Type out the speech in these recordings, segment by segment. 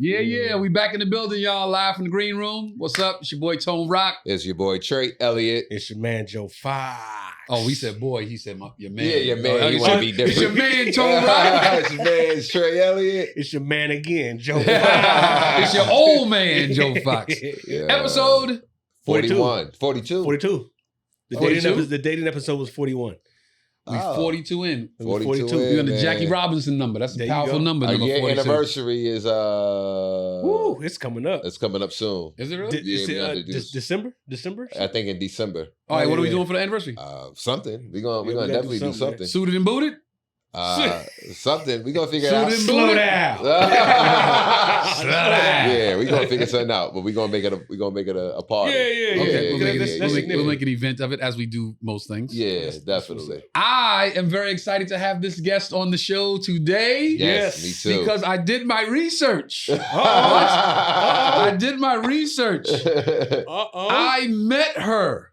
Yeah. We back in the building, y'all. Live from the green room. What's up? It's your boy Tone Rock. It's your boy Trey, Elliot. It's your man Joe Fox. Oh, we said boy. He said your man. Yeah, your man. You want to be different. It's your man Tone Rock. It's your man Trey Elliot. It's your man again, Joe Fox. It's your old man, Joe Fox. Yeah. Episode 41. 42. 42. The dating episode was 41. We 42 in. 42 in. We're on the man. Jackie Robinson number. That's a There you powerful go. number. Our Number year 42. anniversary is Woo, it's coming up. it's coming up soon. Is it really? we have to do this. December? I think in December. All right, what are we Yeah. doing for the anniversary? Something. We're gonna we gotta definitely do do something, something. Suited and booted? Something. We're gonna figure it out. Suited and Slow booted? down. Yeah, we're gonna figure something out, but we're gonna make it a party. Yeah. Okay, Yeah, we'll make an event of it as we do most things. Yeah, definitely. I am very excited to have this guest on the show today. Yes, me too. Because I did my research. Uh-oh. I did my research. Uh-oh. I met her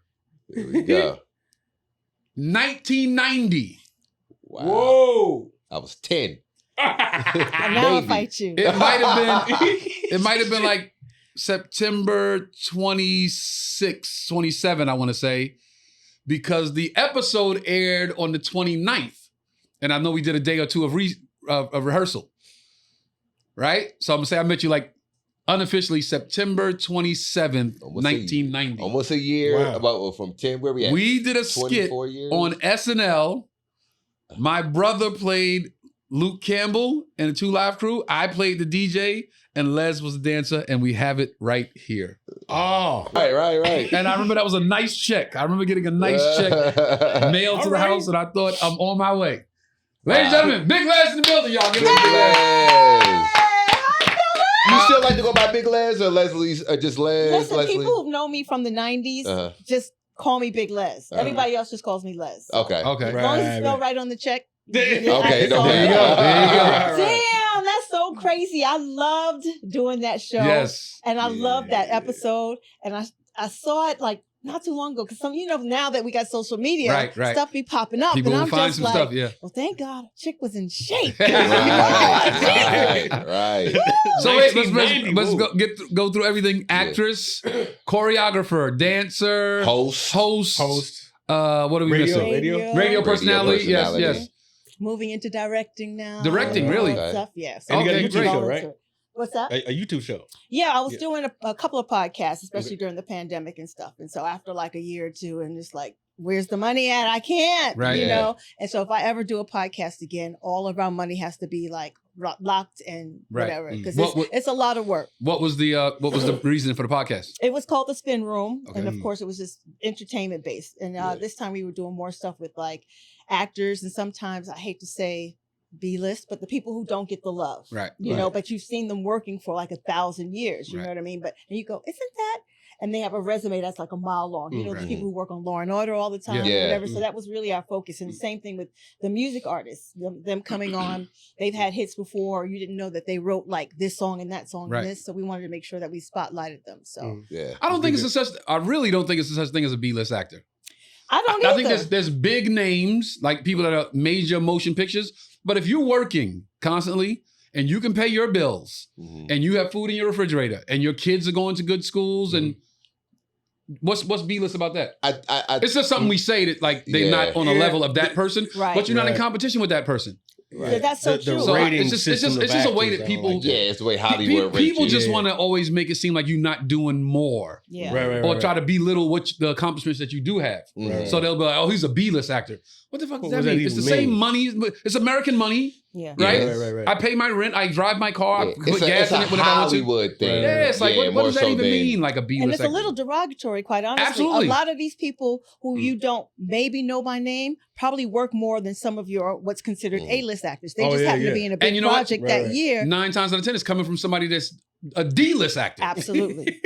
There we go. 1990. Wow. Whoa. I was 10. And now I'll Baby. fight you. It might have been like September 26, 27, I want to say, because the episode aired on the 29th. And I know we did a day or two of rehearsal. Right? So I'm going to say I met you like unofficially September 27th, Almost 1990. Almost a year. Wow. About from 10. Where we at? We did a skit 24 years? on SNL. My brother played Luke Campbell and the Two Live Crew. I played the DJ, and Les was the dancer, and we have it right here. Oh. Right. And I remember that was a nice check. I remember getting a nice check mailed to the All right. house, and I thought, I'm on my way. Ladies and gentlemen, Big Les in the building, y'all. Give it Big up. Les. You still like to go by Big Les or Leslie's or just Les? Listen, Leslie? people who know me from the 90s Uh-huh. just call me Big Les. Uh-huh. Everybody else just calls me Les. Okay. Okay. As long as it's spelled right on the check. Okay, it's all there you right. go. There you go. Damn, that's so crazy. I loved doing that show. Yes. And I loved that Yeah. episode. And I saw it like not too long ago. Because now that we got social media, Right. stuff be popping up. People and will I'm find just some like, stuff, yeah. well, thank God a chick was in shape. Right. So wait, 1990, let's whoa. go through everything. Actress, choreographer, dancer, Host. What are we Radio. missing? Radio. Radio personality. personality. Yes. Moving into directing now. Directing, and all really? that Stuff, yes. And you got a Okay, YouTube great. show, right? What's that? A YouTube show. Yeah, I was Yeah. doing a couple of podcasts, especially during the pandemic and stuff. And so after like a year or two, and just like, where's the money at? I can't, Right. you Yeah. know? And so if I ever do a podcast again, all of our money has to be like locked and Right. whatever. Because What- it's a lot of work. What was the reason for the podcast? It was called The Spin Room. Okay. And of course, it was just entertainment based. And Yeah. this time we were doing more stuff with like actors. And sometimes I hate to say B-list, but the people who don't get the love. Right. You right. know, but you've seen them working for like 1,000 years. You Right. know what I mean? And you go, isn't that? And they have a resume that's like a mile long. You know, Right. the people who work on Law and Order all the time, Yeah. whatever. So that was really our focus. And the same thing with the music artists, them coming on. They've had hits before. You didn't know that they wrote like this song and that song Right. and this. So we wanted to make sure that we spotlighted them. So Yeah. I don't think it's a such. I really don't think it's a such thing as a B-list actor. I don't I either. think there's big names like people that are major motion pictures. But if you're working constantly and you can pay your bills Mhm. and you have food in your refrigerator and your kids are going to good schools and what's B-list about that? I It's just something we say that like they're Yeah. not on a Yeah. level of that person, Right. but you're not in Right. competition with that person. Yeah, that's so true. So rating it's just system it's of just a way actors, that I don't people like that. yeah, it's the way Hollywood rates people you. just Yeah. want to always make it seem like you're not doing more Yeah. Right. or try to belittle the accomplishments that you do have. Mhm. So they'll be like, "Oh, he's a B-list actor." What the fuck does What that does that mean? It's the even same mean? money. It's American money, Yeah. right? Yes. Right. I pay my rent. I drive my car. Yeah. I put It's gas in a it whenever I want to. Hollywood thing. Yeah, it's like what more does that so even than- mean? Like a B-list And it's a actor? little derogatory, quite honestly. Absolutely. A lot of these people who you don't maybe know by name probably work more than some of your what's considered A-list actors. They Oh, just yeah, happen yeah. to be in a big And you know what? project Right, that right. year. 9 times out of 10 is coming from somebody that's a D-list actor. Absolutely.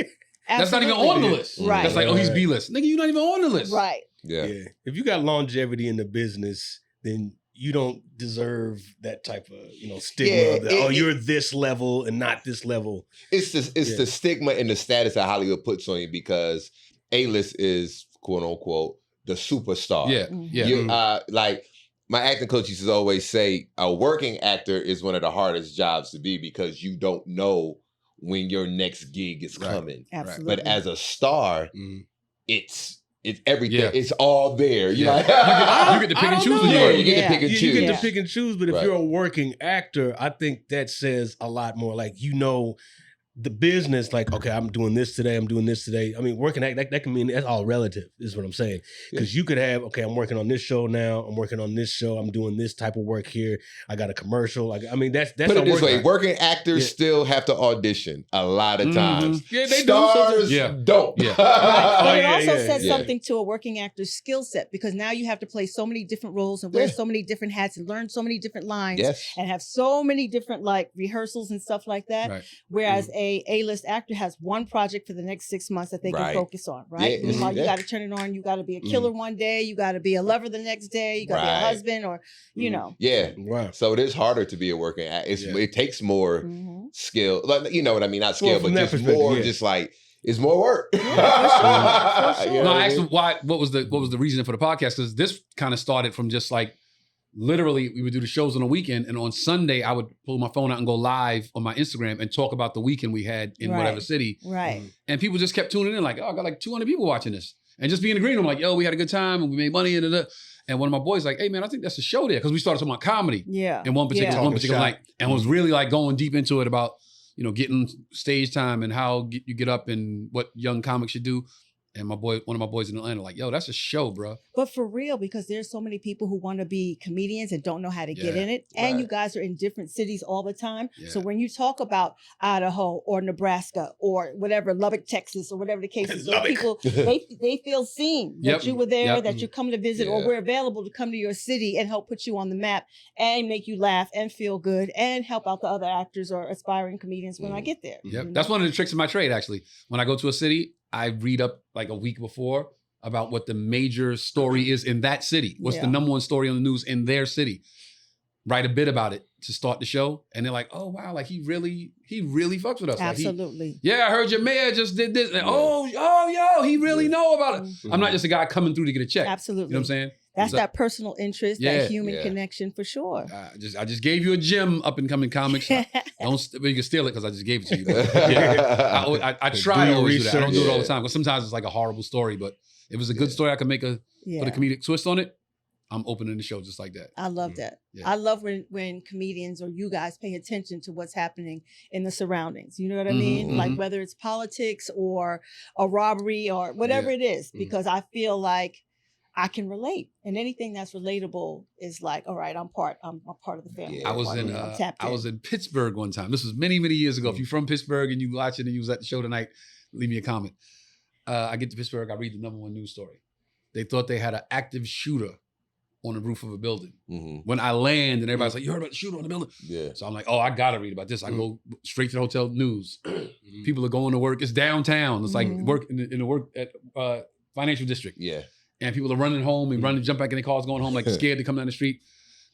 That's not even on the list. Right. That's like, oh, he's Right. B-list. Nigga, you're not even on the list. Right. Yeah. Yeah. If you got longevity in the business, then you don't deserve that type of stigma. Yeah, That, you're this level and not this level. It's Yeah. the stigma and the status that Hollywood puts on you because A-list is quote unquote the superstar. Yeah, Mhm. yeah. You, like my acting coach used to always say, a working actor is one of the hardest jobs to be because you don't know when your next gig is coming. Absolutely. But as a star, it's everything. Yeah. It's all there. You know? You get to pick and choose when you Yeah, work. you get to pick and You choose. get to pick and choose, but if Right. you're a working actor, I think that says a lot more. Like, you know, the business, like, okay, I'm doing this today, I'm doing this today. I mean, working act, that can mean that's all relative, is what I'm saying. Because you could have, okay, I'm working on this show now, I'm working on this show, I'm doing this type of work here, I got a commercial. Like, I mean, that's Put it this way, working. working actors still have to audition a lot of times. Yeah, they Stars do. don't. Yeah. But it yeah, also yeah, says yeah. something to a working actor's skill set, because now you have to play so many different roles and wear so many different hats and learn so many different lines Yes. and have so many different like rehearsals and stuff like that. Right. Whereas a A-list actor has one project for the next 6 months that they Right. can focus on, right? Yeah. Meanwhile, you Yeah. got to turn it on. You got to be a killer one day. You got to be a lover the next day. You got to be a Right. husband, or you know. Yeah. Wow. So it is harder to be a working actor. It takes more Mhm. skill. Like, you know what I mean? Not skill, Well, but from that just perspective, more, yeah. just like, it's more work. For sure. You No, know what I I asked mean? him what was the reason for the podcast, because this kind of started from just like literally we would do the shows on the weekend, and on Sunday I would pull my phone out and go live on my Instagram and talk about the weekend we had in whatever Right. city, Right. and people just kept tuning in like, oh, I got like 200 people watching this, and just being in the green room like, yo, we had a good time and we made money and one of my boys like, hey man, I think that's a show there, because we started talking about comedy Yeah. in one particular Talking shop. night, and was really like going deep into it about, you know, getting stage time and how you get up and what young comics should do. And one of my boys in Atlanta, like, yo, that's a show, bro. But for real, because there's so many people who want to be comedians and don't know how to get Yeah, in it. And right. you guys are in different cities all the time. So Yeah. when you talk about Idaho or Nebraska or whatever, Lubbock, Texas, or whatever the case is, those people, they feel seen that Yep, you were there, yep. that you come to visit, or Yeah. we're available to come to your city and help put you on the map and make you laugh and feel good and help out the other actors or aspiring comedians when I get there. Yep. you That's know? one of the tricks of my trade, actually. When I go to a city, I read up like a week before about what the major story is in that city. What's the Yeah. number one story on the news in their city? Write a bit about it to start the show. And they're like, oh, wow, like he really fucks with us. Like, Absolutely. yeah, I heard your mayor just did this. And, oh, yo, he really know about it. Mhm. I'm not just a guy coming through to get a check. Absolutely. You know what I'm saying? That's So- that personal interest, Yeah. that human Yeah. connection for sure. I just gave you a gem, up and coming comics. You can steal it because I just gave it to you. But yeah, I try Do to your always do that. I don't do it all the research. time because sometimes it's like a horrible story. But if it's a good story, I can make put a Yeah. comedic twist on it. I'm opening the show just like that. I love that. Yeah. I love when comedians or you guys pay attention to what's happening in the surroundings. You know what I Mhm, mean? Like mhm. whether it's politics or a robbery or whatever it is, because I feel like I can relate, and anything that's relatable is like, all right, I'm a part of the family. Yeah. I was in I'm tapped I was in Pittsburgh one time. This was many years ago. If you're from Pittsburgh and you watch it and you was at the show tonight, leave me a comment. I get to Pittsburgh, I read the number one news story. They thought they had an active shooter on the roof of a building. Mhm. When I land and everybody's like, you heard about the shooter on the building? Yeah. So I'm like, oh, I gotta read about this. I go straight to the hotel news. People are going to work. It's downtown. It's like Mhm. work in the work at financial district. Yeah. And people are running home and running, jump back in their cars, going home like scared to come down the street.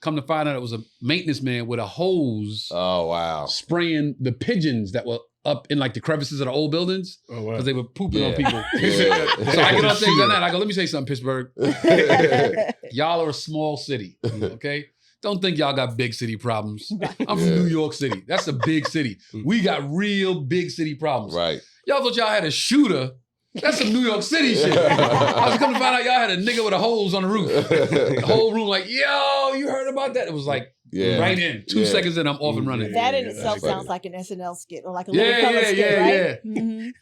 Come to find out it was a maintenance man with a hose Oh, wow. spraying the pigeons that were up in like the crevices of the old buildings Oh, wow. because they were pooping on Yeah. people. Yeah. So I get on things like that. I go, let me say something, Pittsburgh. Y'all are a small city, okay? Don't think y'all got big city problems. I'm from Yeah. New York City. That's a big city. We got real big city problems. Right. Y'all thought y'all had a shooter. That's some New York City shit. I was coming to find out y'all had a nigga with a hose on the roof. The whole room like, yo, you heard about that? It was like Yeah. right in. 2 Yeah. seconds in, I'm off and running. That in Yeah, itself that's funny. sounds like an SNL skit or like a Yeah, little color yeah, skit, yeah, right? yeah. Mhm.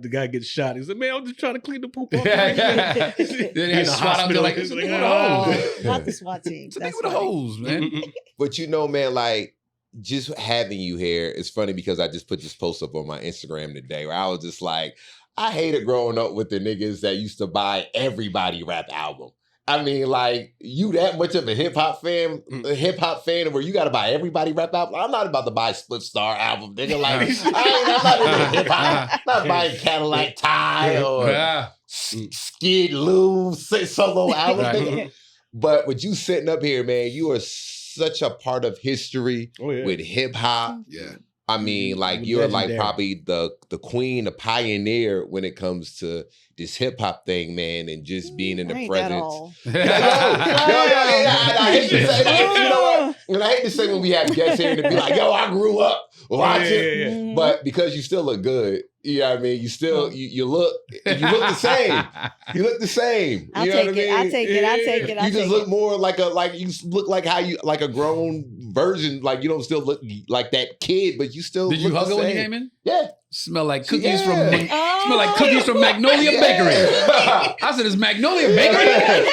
The guy gets shot. He's like, man, I'm just trying to clean the poop off. Yeah, yeah. Then they In had the SWAT out there hospital. like, It's it's a like, nigga with a hose. Not the SWAT team. It's a nigga That's with a funny. hose, man. But you know, man, like just having you here, it's funny because I just put this post up on my Instagram today where I was just like, I hated growing up with the niggas that used to buy everybody rap album. I mean, like, you that much of a hip hop fan where you gotta buy everybody rap album. I'm not about to buy Split Star album, nigga. Like, I'm not into hip hop. I'm not buying Cadillac Tie or Yeah. Skid Lou solo album, Right. nigga. But with you sitting up here, man, you are such a part of history Oh, yeah. with hip hop. Yeah. I mean, like you're like Legendary. probably the queen, the pioneer when it comes to this hip hop thing, man, and just being in the Ain't that presence. all? I hate to say that. You know what? And I hate to say when we have guests here to be like, yo, I grew up watching. Yeah. But because you still look good, you know what I mean? You still, you look the same. You look the same. I'll You know take what it. I mean? I'll take it. I'll take it. I'll You just take look it. more like you look like how you, like a grown version. Like you don't still look like that kid, but you still Did you look hug the her when you same. came in? Yeah. Smell like cookies Yeah. smell like cookies from Magnolia Bakery. I said, "Is Magnolia Bakery?"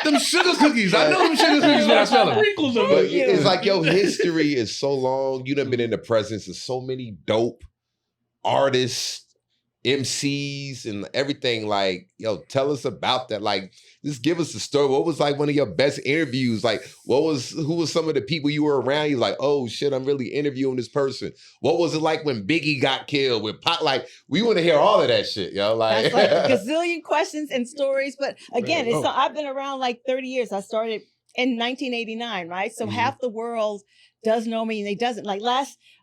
Them sugar cookies. I know them sugar cookies when I smell them. Sprinkles of But it. it's like your history is so long. You done been in the presence of so many dope artists, MCs, and everything. Like, yo, tell us about that. Like, just give us the story. What was like one of your best interviews? Like, who was some of the people you were around? You're like, oh shit, I'm really interviewing this person. What was it like when Biggie got killed? With Pac? Like, we want to hear all of that shit, yo. Like, That's like a gazillion questions and stories. But again, I've been around like 30 years. I started in 1989, right? So half the world does know me and they doesn't. Like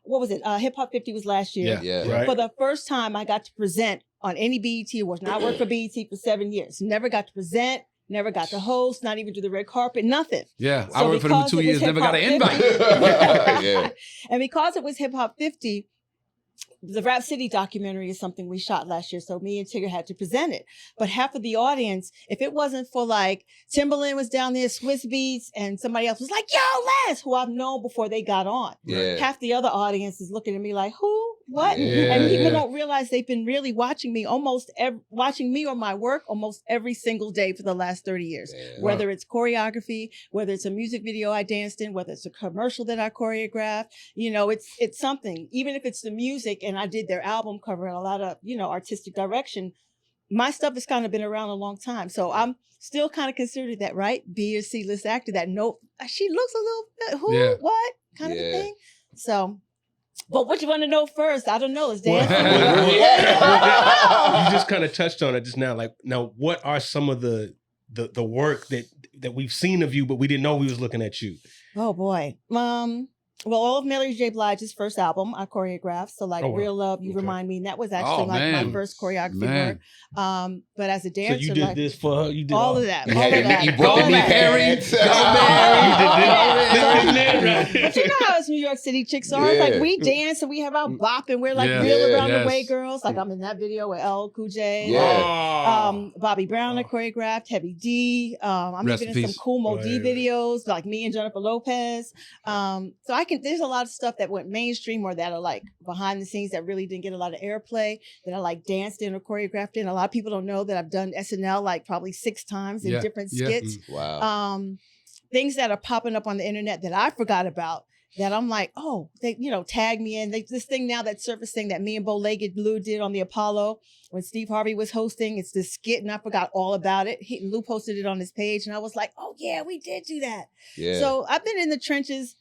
what was it? Hip Hop 50 was last year. yeah. Right. For the first time, I got to present on any BET awards. Now, I worked for BET for 7 years. Never got to present, never got to host, not even do the red carpet, nothing. Yeah, I So worked for them because 2 it was years. Never got an Hip Hop invite. 50 Yeah. And because it was Hip Hop 50, the Rap City documentary is something we shot last year. So me and Tigger had to present it. But half of the audience, if it wasn't for like Timberland was down there, Swiss Beats, and somebody else was like, yo, Les, who I've known before they got on. Yeah. Half the other audience is looking at me like, who? What? Yeah, and people yeah. don't realize they've been really watching me watching me or my work almost every single day for the last 30 years. Yeah. Whether it's choreography, whether it's a music video I danced in, whether it's a commercial that I choreographed, it's something. Even if it's the music and I did their album cover and a lot of, artistic direction, my stuff has kind of been around a long time. So I'm still kind of considered that, right? B or C-list actor that she looks a little bit, who, Yeah. what kind of a thing. So, but what you want to know first? I don't know. Is Well, dancing? you just kind of touched on it just now. Like, now, what are some of the work that we've seen of you, but we didn't know we was looking at you? Oh boy. Well, all of Mary J. Blige's first album I choreographed. So like Oh, wow. Real Love, You Okay. Remind Me. And that was actually Oh, my man. first choreography Man. work. But as a So dancer, you did like, this for her? You did all of that. You All had of your that. Mickey all broke of me that. parents. But you know how us New York City chicks are. It's Yeah. like we dance and we have our bop and we're like Yeah. real Yeah. around the Yes. way girls. Like I'm in that video with L. Cool J. Yeah. Bobby Brown I choreographed, Heavy D. I'm Rest even in in some peace. cool Mo Oh, D yeah. videos, like me and Jennifer Lopez. So there's a lot of stuff that went mainstream or that are like behind the scenes that really didn't get a lot of airplay that I like danced in or choreographed in. A lot of people don't know that I've done SNL like probably 6 times in Yeah. different Yeah. skits. Wow. Things that are popping up on the internet that I forgot about that I'm like, oh, they, tag me in. This thing now that's surfacing that me and Bow-Legged Lou did on the Apollo when Steve Harvey was hosting. It's this skit and I forgot all about it. Lou posted it on his page and I was like, oh yeah, we did do that. Yeah. So I've been in the trenches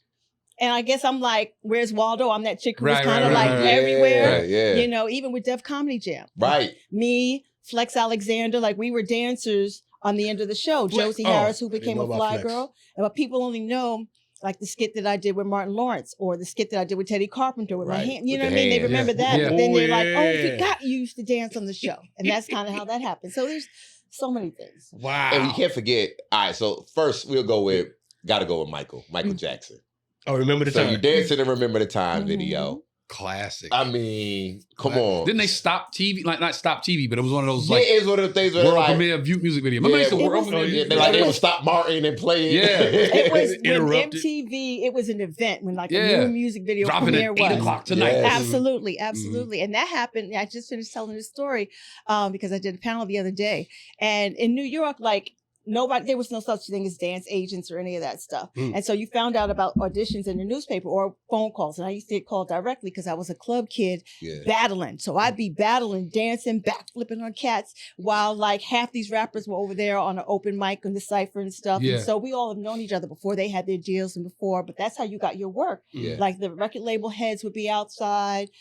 and I guess I'm like, where's Waldo? I'm that chick who was Right, kind of right, like right, right. everywhere, Yeah. even with Def Comedy Jam. Right. Me, Flex Alexander, like we were dancers on the end of the show. Flex- Josie oh, Harris, who I didn't became know a about fly Flex. girl. And what people only know, like the skit that I did with Martin Lawrence or the skit that I did with Teddy Carpenter with my Right, hand. You with know the what I mean? They hand. remember that. Yeah. But then they're Oh, like, oh, yeah. forgot you used to dance on the show. And that's kind of how that happened. So there's so many things. Wow. And you can't forget. All right, so first we'll go with Michael Jackson. Oh, remember the So time? you dancing and remember the time Mhm. video. Classic. I mean, come on. Didn't they stop TV? Like not stop TV, but it was one of those Yeah, like it's one of the things where world like, premiere View music video. Remember Yeah, they used to it world was- premiere? yeah, View they, like, they video? would stop Martin and play it. Yeah. It was when Interrupted. MTV, it was an event when like Yeah. a new music video Dropping premiere at 8 was. o'clock tonight. Yes. Absolutely. And that happened. I just finished telling this story because I did a panel the other day. And in New York, like there was no such thing as dance agents or any of that stuff. Mm. And so you found out about auditions in the newspaper or phone calls. And I used to get called directly because I was a club kid Yeah. battling. So I'd be battling, dancing, backflipping on cats while like half these rappers were over there on an open mic on the cypher and stuff. Yeah. And so we all have known each other before they had their deals and before, but that's how you got your work. Yeah. Like the record label heads would be outside,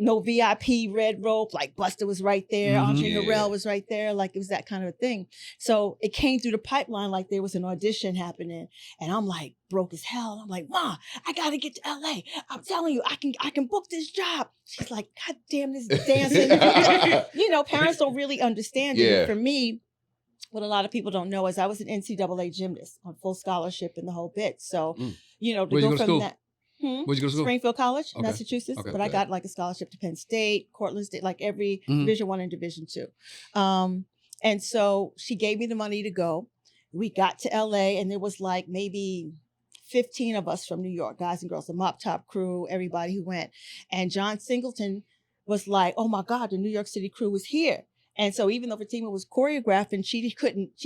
no VIP red rope, like Busta was right there, Mhm. Andre Yeah. Norell was right there, like it was that kind of a thing. So it came through the pipeline like there was an audition happening, and I'm like broke as hell. And I'm like, Ma, I gotta get to LA. I'm telling you, I can book this job. She's like, God damn this dancing. Parents don't really understand it. Yeah. And for me, what a lot of people don't know is I was an NCAA gymnast on full scholarship in the whole bit. So, you know, to Where'd you go go to from school? that. Where'd you go to school? Springfield College, Okay. Massachusetts. Okay. But I got like a scholarship to Penn State, Cortland State, like every Mhm. Division 1 and Division 2. And so she gave me the money to go. We got to LA and there was like maybe 15 of us from New York, guys and girls, the Mop Top crew, everybody who went. And John Singleton was like, oh my God, the New York City crew was here. And so even though Fatima was choreographing, she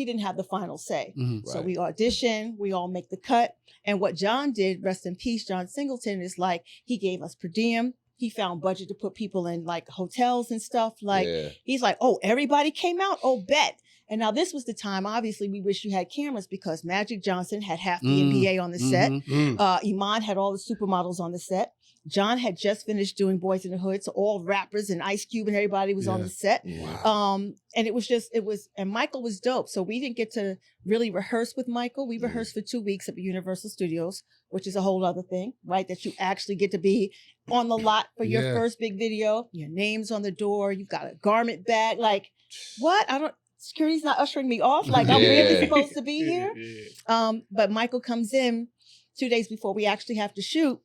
didn't have the final say. Mhm. So Right. we auditioned, we all make the cut. And what John did, rest in peace, John Singleton, is like, he gave us per diem. He found budget to put people in like hotels and stuff. Like, Yeah. he's like, oh, everybody came out? Oh, bet. And now this was the time, obviously, we wish you had cameras because Magic Johnson had half the NBA on the set. Mhm. Iman had all the supermodels on the set. John had just finished doing Boys in the Hood, so all rappers and Ice Cube and everybody was on Yeah. the set. Wow. And and Michael was dope. So we didn't get to really rehearse with Michael. We rehearsed for 2 weeks at Universal Studios, which is a whole other thing, right? That you actually get to be on the lot for your Yeah. first big video. Your name's on the door. You've got a garment bag. Like, what? Security's not ushering me off. Like, I'm really Yeah. supposed to be here. But Michael comes in 2 days before we actually have to shoot.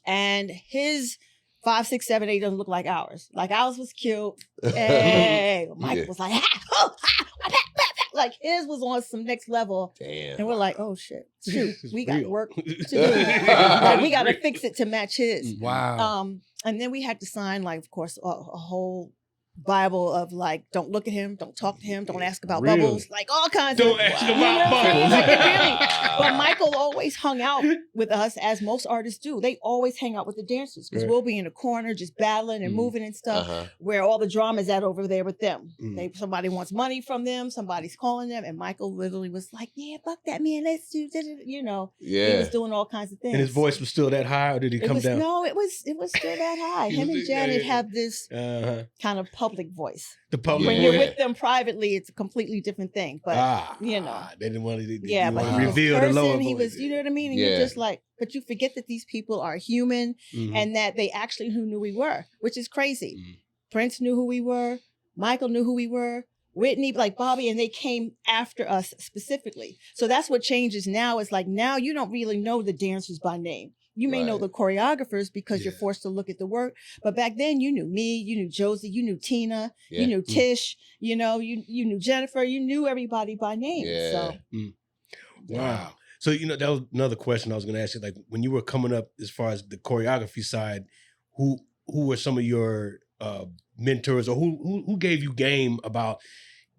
And his 5, 6, 7, 8 doesn't look like ours. Like ours was cute. Hey, Michael was like, ha, oh, ha, ah, bah, bah, bah. Like his was on some next level. Damn. And we're like, oh shit, shoot, It's we got real. work to do. Like, we got to fix it to match his. Wow. And then we had to sign, like, of course, a whole Bible of like, don't look at him, don't talk to him, don't ask about Really? bubbles, like all kinds Don't of. ask You know about what I'm saying? bubbles. Like, really. But Michael always hung out with us, as most artists do. They always hang out with the dancers because Right. we'll be in a corner just battling and Mhm. moving and stuff. Uh-huh. Where all the drama's at over there with them. Mhm. Somebody wants money from them, somebody's calling them, and Michael literally was like, "Yeah, fuck that, man. Let's do," you know. He Yeah. was doing all kinds of things. And his voice was still that high, or did he It come was down? no, it was still that high. Him and Janet have this kind of public voice. The public. When Yeah. you're with them privately, it's a completely different thing. But you know. they didn't want to. yeah, but Wow. he was reveal the lower cursing. He voice. was, you know what I mean? And Yeah. you're just like, but you forget that these people are human Mhm. and that they actually knew we were, which is crazy. Mhm. Prince knew who we were. Michael knew who we were. Whitney, like Bobby, and they came after us specifically. So that's what changes now. Is like now you don't really know the dancers by name. You may know Right. the choreographers because you're Yeah. forced to look at the work. But back then you knew me, you knew Josie, you knew Tina, Yeah. you knew Tish, you know, you knew Jennifer, you knew everybody by name. Yeah. So Wow. So that was another question I was going to ask you. Like when you were coming up, as far as the choreography side, who were some of your mentors, or who gave you game about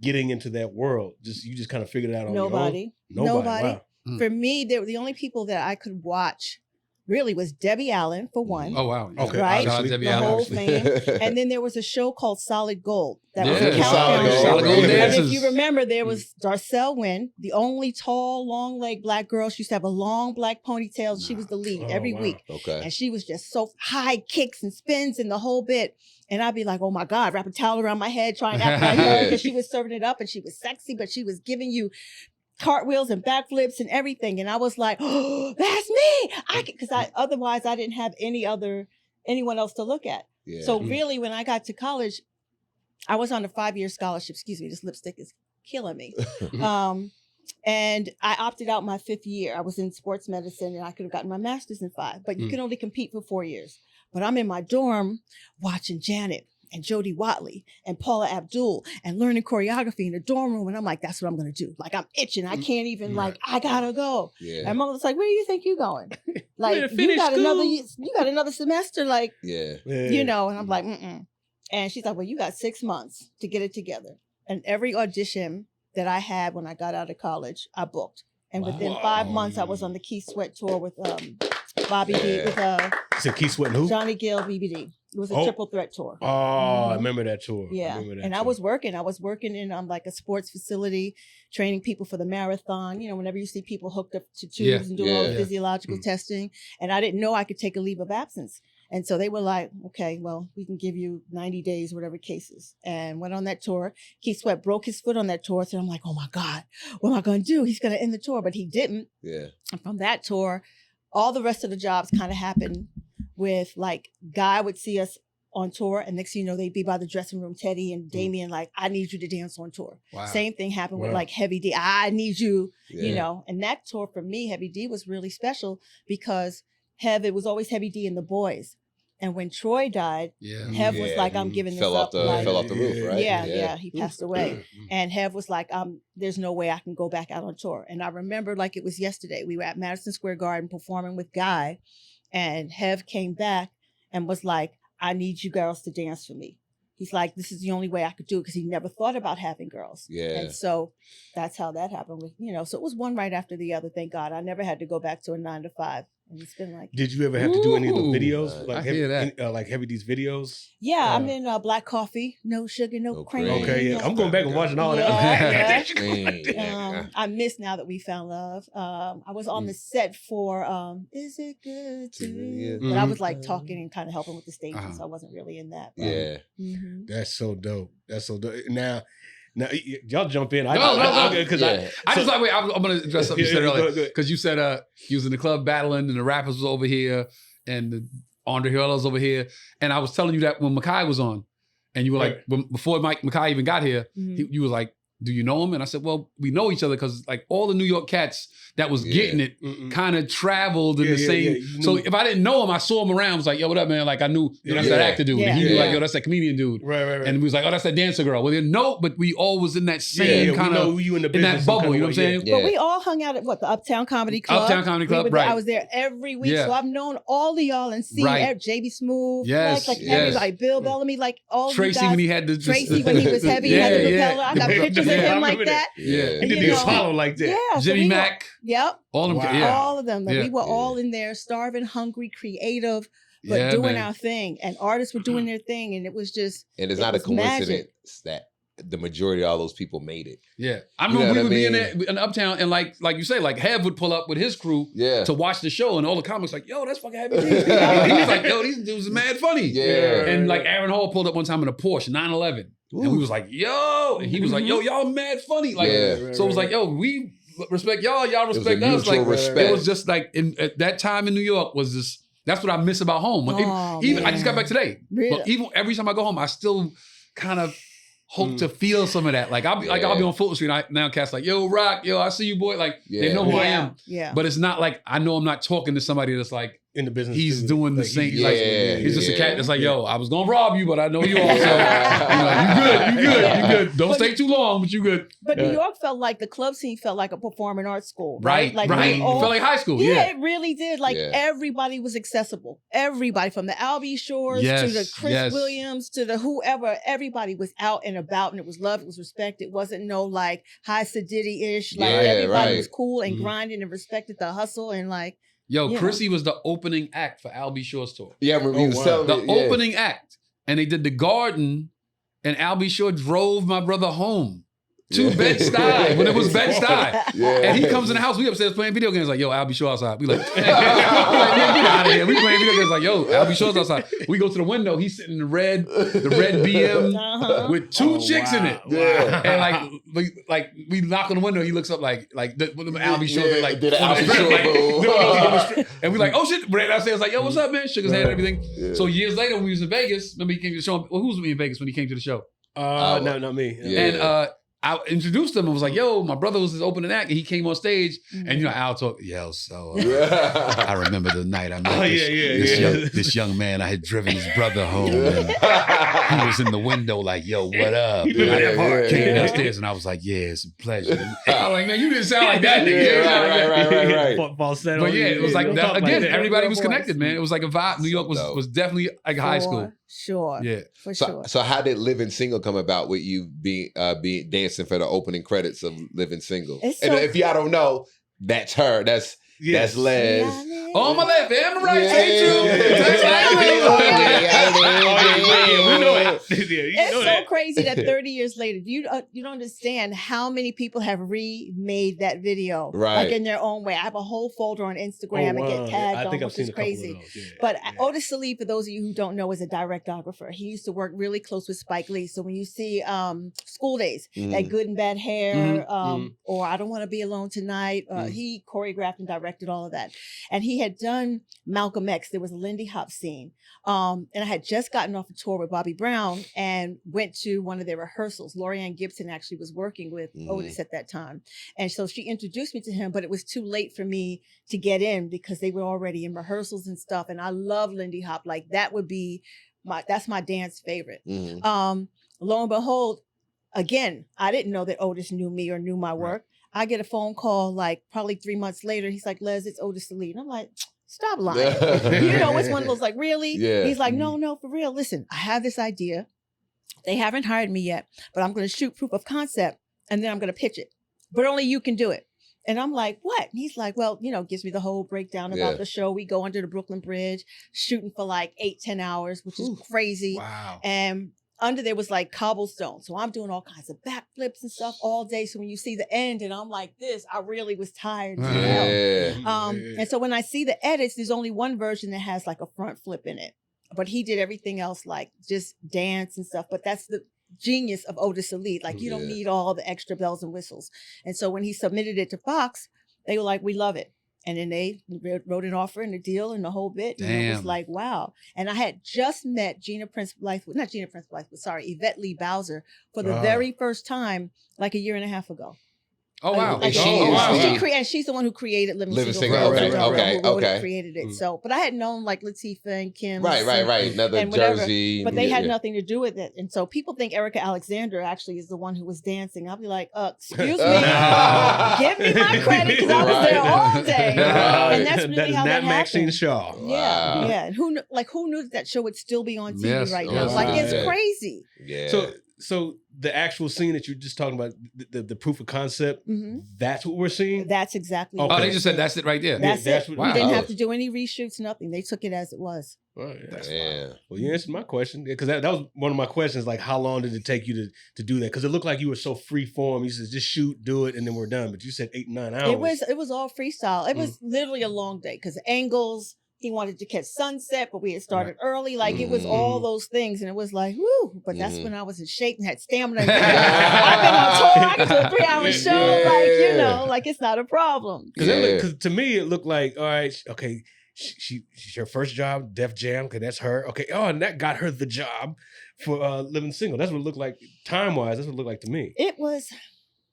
getting into that world? You just kind of figured it out on nobody. your own. Nobody. Wow. Mm. For me, the only people that I could watch really was Debbie Allen for one. Oh wow. Okay, Right? Shout out to obviously. Debbie The Allen, whole obviously. thing. And then there was a show called Solid Gold. That was Yeah, a countdown Solid show. Gold Gold And dancers. if you remember, there was Darcel Wynn, the only tall, long-legged black girl. She used to have a long black ponytail. She was the lead Oh, every wow. week. Okay. And she was just so high kicks and spins and the whole bit. And I'd be like, oh my God, wrap a towel around my head, trying to act like her, because she was serving it up and she was sexy, but she was giving you cartwheels and backflips and everything. And I was like, oh, that's me. Because otherwise I didn't have anyone else to look at. Yeah. So really, when I got to college, I was on a 5-year scholarship. Excuse me, this lipstick is killing me. And I opted out my 5th year. I was in sports medicine and I could have gotten my master's in 5, but you can only compete for 4 years. But I'm in my dorm watching Janet and Jodie Watley and Paula Abdul and learning choreography in the dorm room. And I'm like, that's what I'm going to do. Like, I'm itching. I can't even, like, I got to go. Yeah. And mom was like, where do you think you're going? Like, Better you finish got school. you got another semester, like, Yeah. you know. And I'm like, mm-mm. And she's like, well, you got 6 months to get it together. And every audition that I had when I got out of college, I booked. And within 5 months, I was on the Keith Sweat tour with Bobby D, with So Keith Sweat and who? Johnny Gill, BBD. It was a triple threat tour. Oh, I Mhm. remember that tour. Yeah. I remember that And I tour. was working. I was working in like a sports facility, training people for the marathon. You know, whenever you see people hooked up to tubes Yeah. and doing all the Yeah. physiological Mm. testing. And I didn't know I could take a leave of absence. And so they were like, okay, well, we can give you 90 days, whatever cases. And went on that tour. Keith Sweat broke his foot on that tour. So I'm like, oh my God, what am I going to do? He's going to end the tour. But he didn't. Yeah. And from that tour, all the rest of the jobs kind of happened with like, Guy would see us on tour, and next thing you know, they'd be by the dressing room, Teddy and Damien, like, I need you to dance on tour. Wow. Same thing happened with like Heavy D. I need you, you Yeah. know. And that tour for me, Heavy D, was really special because it was always Heavy D and the boys. And when Troy died, Yeah. Hev was like, I'm giving this fell up. off the like, fell off the roof, right? yeah, he passed away. And Hev was like, there's no way I can go back out on tour. And I remember like it was yesterday. We were at Madison Square Garden performing with Guy, and Hev came back and was like, I need you girls to dance for me. He's like, this is the only way I could do it, because he never thought about having girls. Yeah. And so that's how that happened with, you know, so it was one right after the other. Thank God. I never had to go back to a 9 to 5. And it's been like, Did you ever have to do any of the Ooh, videos? I hear that. Like Heavy D's videos? yeah, I'm in Black Coffee, no sugar, no No cream. cream. Okay, yeah. no- I'm going back and watching all Yeah, that. yeah. I miss Now That We Found Love. I was on the set for Is It Good to You? But I was like talking and kind of helping with the staging, so I wasn't really in that. But, Yeah. mhm. That's so dope. That's so dope. Now y'all jump in. No. Because Yeah. I just like, wait, I'm going to address something you said go earlier. ahead. Because you said you was in the club battling and the rappers was over here and the Andre Hill was over here. And I was telling you that when Makai was on, and you were like, before Makai even got here, you was like, do you know him? And I said, well, we know each other because like all the New York cats that was getting it kind of traveled in the same. Yeah. So if I didn't know him, I saw him around. I was like, yo, what up, man? Like I knew that's that actor dude. Yeah. And he was Yeah. like, yo, that's that comedian dude. Right. And we was like, oh, that's that dancer girl. Well, didn't know, but we all was in that same we kind know of you in the in that business some bubble. kind You know of what I'm way, saying? Yeah. But we all hung out at the Uptown Comedy Club. Uptown Comedy Club, We were there. right. I was there every week, Yeah. so I've known all of y'all and seen Right. JB Smooth, Yes, like yes. everybody, Bill Bellamy, like all Tracy you guys. when he had the Tracy when he was heavy, he had the propeller. I got pictures of Yeah, I him like remember that. Yeah. He did You the know. Apollo like that. Yeah, so Jimmy we were- Mack, Yep, all them. Wow. Yeah. all of them. Yeah. We were all in there, starving, hungry, creative, but Yeah, doing man. our thing. And artists were doing their thing, and it was just. And it's it not a was magic. coincidence that the majority of all those people made it. Yeah. I You know remember we what would I be in mean? there in Uptown and like you say, like Hev would pull up with his crew Yeah. to watch the show and all the comics like, yo, that's fucking Heavy D. He was like, yo, these dudes are mad funny. Yeah. And like Aaron Hall pulled up one time in a Porsche 911. And we was like, yo. And he was like, yo, y'all mad funny. Like, Yeah. so it was like, yo, we respect y'all was a respect us. mutual Like respect. it was just like at that time in New York was just that's what I miss about home. When Oh, even I just got man. back today. Really? But even every time I go home, I still kind of hope to feel some of that. Like I'll be on Fulton Street now. Cats like, yo, Rock, yo, I see you, boy. Like they know who I am. Yeah. But it's not like I know I'm not talking to somebody that's like In the business, he's too. doing the Like, same. he- Like he's just a cat that's like, yo, I was gonna rob you, but I know you also. You good. Don't stay too long, but you good. But New York felt like the club scene felt like a performing arts school, Right, right? Like right. we It all- felt like high school. Yeah, Yeah. it really did. Like Yeah. everybody was accessible. Everybody from the Albie Shores Yes, to the Chris yes. Williams to the whoever, everybody was out and about, and it was love, it was respect. It wasn't no like high Sadiddy-ish. Like Yeah, everybody right. was cool and Mhm. grinding and respected the hustle and like Yo, Yeah. Chrissy was the opening act for Albie Shore's tour. Yeah, I remember he was wow. telling The me. yeah. opening act. And they did the garden, and Albie Shore drove my brother home to Yeah. Bed-Stuy when it was Bed-Stuy. Yeah. And he comes in the house, we upstairs playing video games, like, yo, Albie Shore outside. We like, man, get out of here. We playing video games like, yo, Albie Shore's outside. We go to the window, he's sitting in the red BM uh-huh. with two chicks in it. Yeah. And we knock on the window, he looks up like the Albie Shore Yeah, like did an on the Albie strip, Shore like, move. doing those on the strip. And we like, oh shit, ran downstairs like, yo, what's up, man? Shook his hand and everything. Yeah. So years later, when we was in Vegas, remember he came to the show. Well, who was with me in Vegas when he came to the show? No, not me. Yeah. And I introduced him. I was like, yo, my brother was his opening act. And he came on stage. And, you know, Al talked, yo, so I remember the night I met this young man. I had driven his brother home. And he was in the window like, yo, what up? He living that part. Came Yeah. downstairs and I was like, yeah, it's a pleasure. I was like, man, you didn't sound like that, nigga. Yeah, You sound like that. right. Falsetto. But yeah, it was like, Don't that, talk again, that. everybody was Real connected, voice. man. It was like a vibe. New York Dope. was definitely like high school. Sure. Yeah. For So, sure. so how did Living Single come about with you being dancing for the opening credits of Living Single? It's And so- if y'all don't know, that's her. That's Les. On my left, and my right, Yeah. stay true. Yeah. That's right. We know it. It's so crazy that 30 years later, you don't understand how many people have remade that video, like in their own way. I have a whole folder on Instagram and get tagged on, which is crazy. But Otis Salih, for those of you who don't know, is a directographer. He used to work really close with Spike Lee. So when you see School Days, like Good and Bad Hair, or I Don't Want to Be Alone Tonight, he choreographed and directed all of that. And he had done Malcolm X. There was a Lindy Hop scene. And I had just gotten off a tour with Bobby Brown and went to one of their rehearsals. Lorianne Gibson actually was working with Otis at that time. And so she introduced me to him, but it was too late for me to get in because they were already in rehearsals and stuff. And I love Lindy Hop. Like that would be that's my dance favorite. Lo and behold, again, I didn't know that Otis knew me or knew my work. I get a phone call like probably 3 months later. He's like, Les, it's Otis Salih. And I'm like, stop lying. You know, it's one of those like, really? Yeah. He's like, no, for real. Listen, I have this idea. They haven't hired me yet, but I'm going to shoot proof of concept and then I'm going to pitch it. But only you can do it. And I'm like, what? And he's like, well, you know, gives me the whole breakdown about the show. We go under the Brooklyn Bridge, shooting for like 8-10 hours, which is crazy. Wow. And under there was like cobblestone. So I'm doing all kinds of backflips and stuff all day. So when you see the end and I'm like this, I really was tired. And so when I see the edits, there's only one version that has like a front flip in it. But he did everything else, like just dance and stuff. But that's the genius of Otis Salih. Like you don't need all the extra bells and whistles. And so when he submitted it to Fox, they were like, we love it. And then they wrote an offer and a deal and the whole bit. And it was like, wow. And I had just met Yvette Lee Bowser for the very first time, like a year and a half ago. Oh, wow. Like, and she's the one who created Living Single. Okay. Created it. So, but I had known like Latifah and Kim. Right. Another Jersey. But they had nothing to do with it. And so people think Erica Alexander actually is the one who was dancing. I'll be like, excuse me. Give me my credit because I was there all day. And that's really how that happened. Maxine Shaw. Yeah. Yeah. And who knew that show would still be on TV right now? Like, it's crazy. Yeah. So the actual scene that you're just talking about, the proof of concept, that's what we're seeing? That's exactly Oh, they just said that's it right there. That's it. We didn't have to do any reshoots, nothing. They took it as it was. Right. Well, you answered my question because that was one of my questions. Like, how long did it take you to do that? Because it looked like you were so free form. You said just shoot, do it, and then we're done. But you said 8 to 9 hours. It was all freestyle. It was literally a long day because angles. He wanted to catch sunset, but we had started early. Like it was all those things, and it was like, whoo! But that's when I was in shape and had stamina. I've been on tour. I could do a 3-hour show. Like it's not a problem. Because to me, it looked like, all right, okay, she's her first job, Def Jam. Okay, that's her. Okay, and that got her the job for Living Single. That's what it looked like time wise. That's what it looked like to me. It was.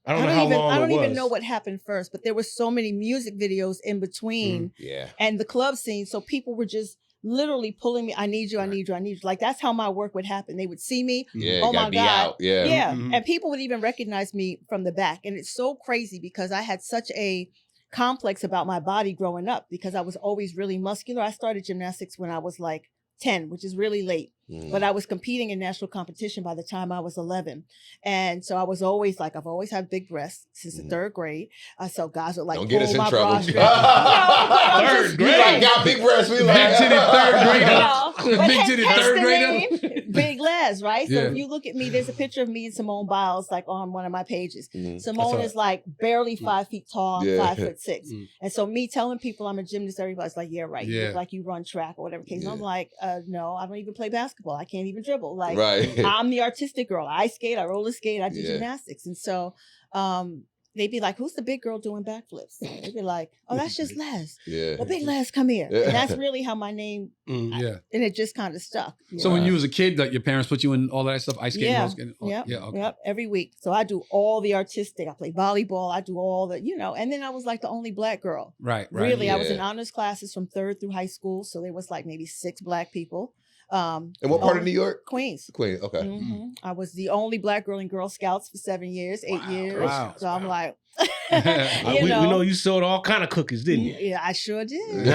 I don't even know what happened first, but there were so many music videos in between and the club scene. So people were just literally pulling me. I need you. I need you. I need you. Like that's how my work would happen. They would see me. Oh my God. And people would even recognize me from the back. And it's so crazy because I had such a complex about my body growing up because I was always really muscular. I started gymnastics when I was like 10, which is really late. But I was competing in national competition by the time I was 11. And so I was always like, I've always had big breasts since the 3rd grade. So guys would like, don't get us in trouble. Third grade. Like, got big breasts. We like, big titty 3rd grader. Big titty 3rd grader. Big Les, right? So if you look at me, there's a picture of me and Simone Biles like on one of my pages. Simone is like barely 5 feet tall, I'm 5'6". And so me telling people I'm a gymnast, everybody's like, yeah, right. You look like you run track or whatever case. And I'm like, no, I don't even play basketball. I can't even dribble. Like I'm the artistic girl. I skate, I roller skate, I do gymnastics. And so they'd be like, who's the big girl doing backflips? They'd be like, oh, that's just Les. Well, Big Les, come here. And that's really how my name, and it just kind of stuck. So when you was a kid, like your parents put you in all that stuff, ice skating, roller skating? Yep, every week. So I do all the artistic. I play volleyball. I do all the, and then I was like the only Black girl. Right. Really, I was in honors classes from 3rd through high school. So there was like maybe 6 Black people. And what part of New York? Queens. Queens, okay. I was the only Black girl in Girl Scouts for 7 years, 8 years. So I'm like, we know you sold all kind of cookies, didn't you? Yeah, I sure did.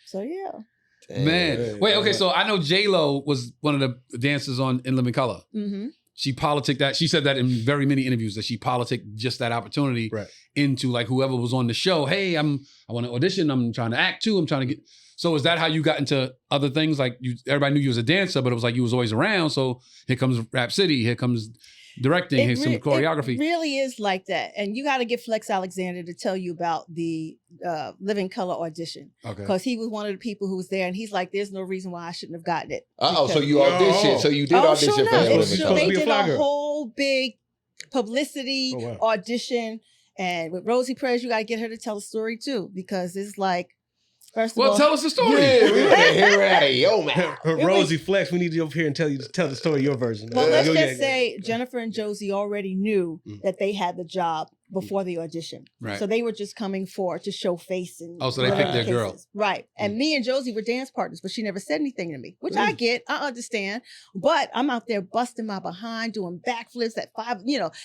So yeah. Man, wait, okay. So I know J-Lo was one of the dancers on In Living Color. She politicked that. She said that in very many interviews that she politicked just that opportunity into like whoever was on the show. Hey, I want to audition. I'm trying to act too. I'm trying to get. So is that how you got into other things? Like everybody knew you was a dancer, but it was like you was always around. So here comes Rap City, here comes directing, here's some choreography. It really is like that. And you got to get Flex Alexander to tell you about the Living Color audition. Okay. Because he was one of the people who was there, and he's like, there's no reason why I shouldn't have gotten it. So you auditioned. So you did audition for Living Color. They did a whole big publicity audition. And with Rosie Perez, you got to get her to tell a story too, because it's like, first of all, tell us the story. Yeah, we want to hear it out of your mouth. Rosie Flex, we need you over here and tell the story, your version. Well, let's just say Jennifer and Josie already knew that they had the job before the audition. Right. So they were just coming forward to show face. And so they picked their girl. Right. And me and Josie were dance partners, but she never said anything to me, which I get, I understand. But I'm out there busting my behind, doing backflips at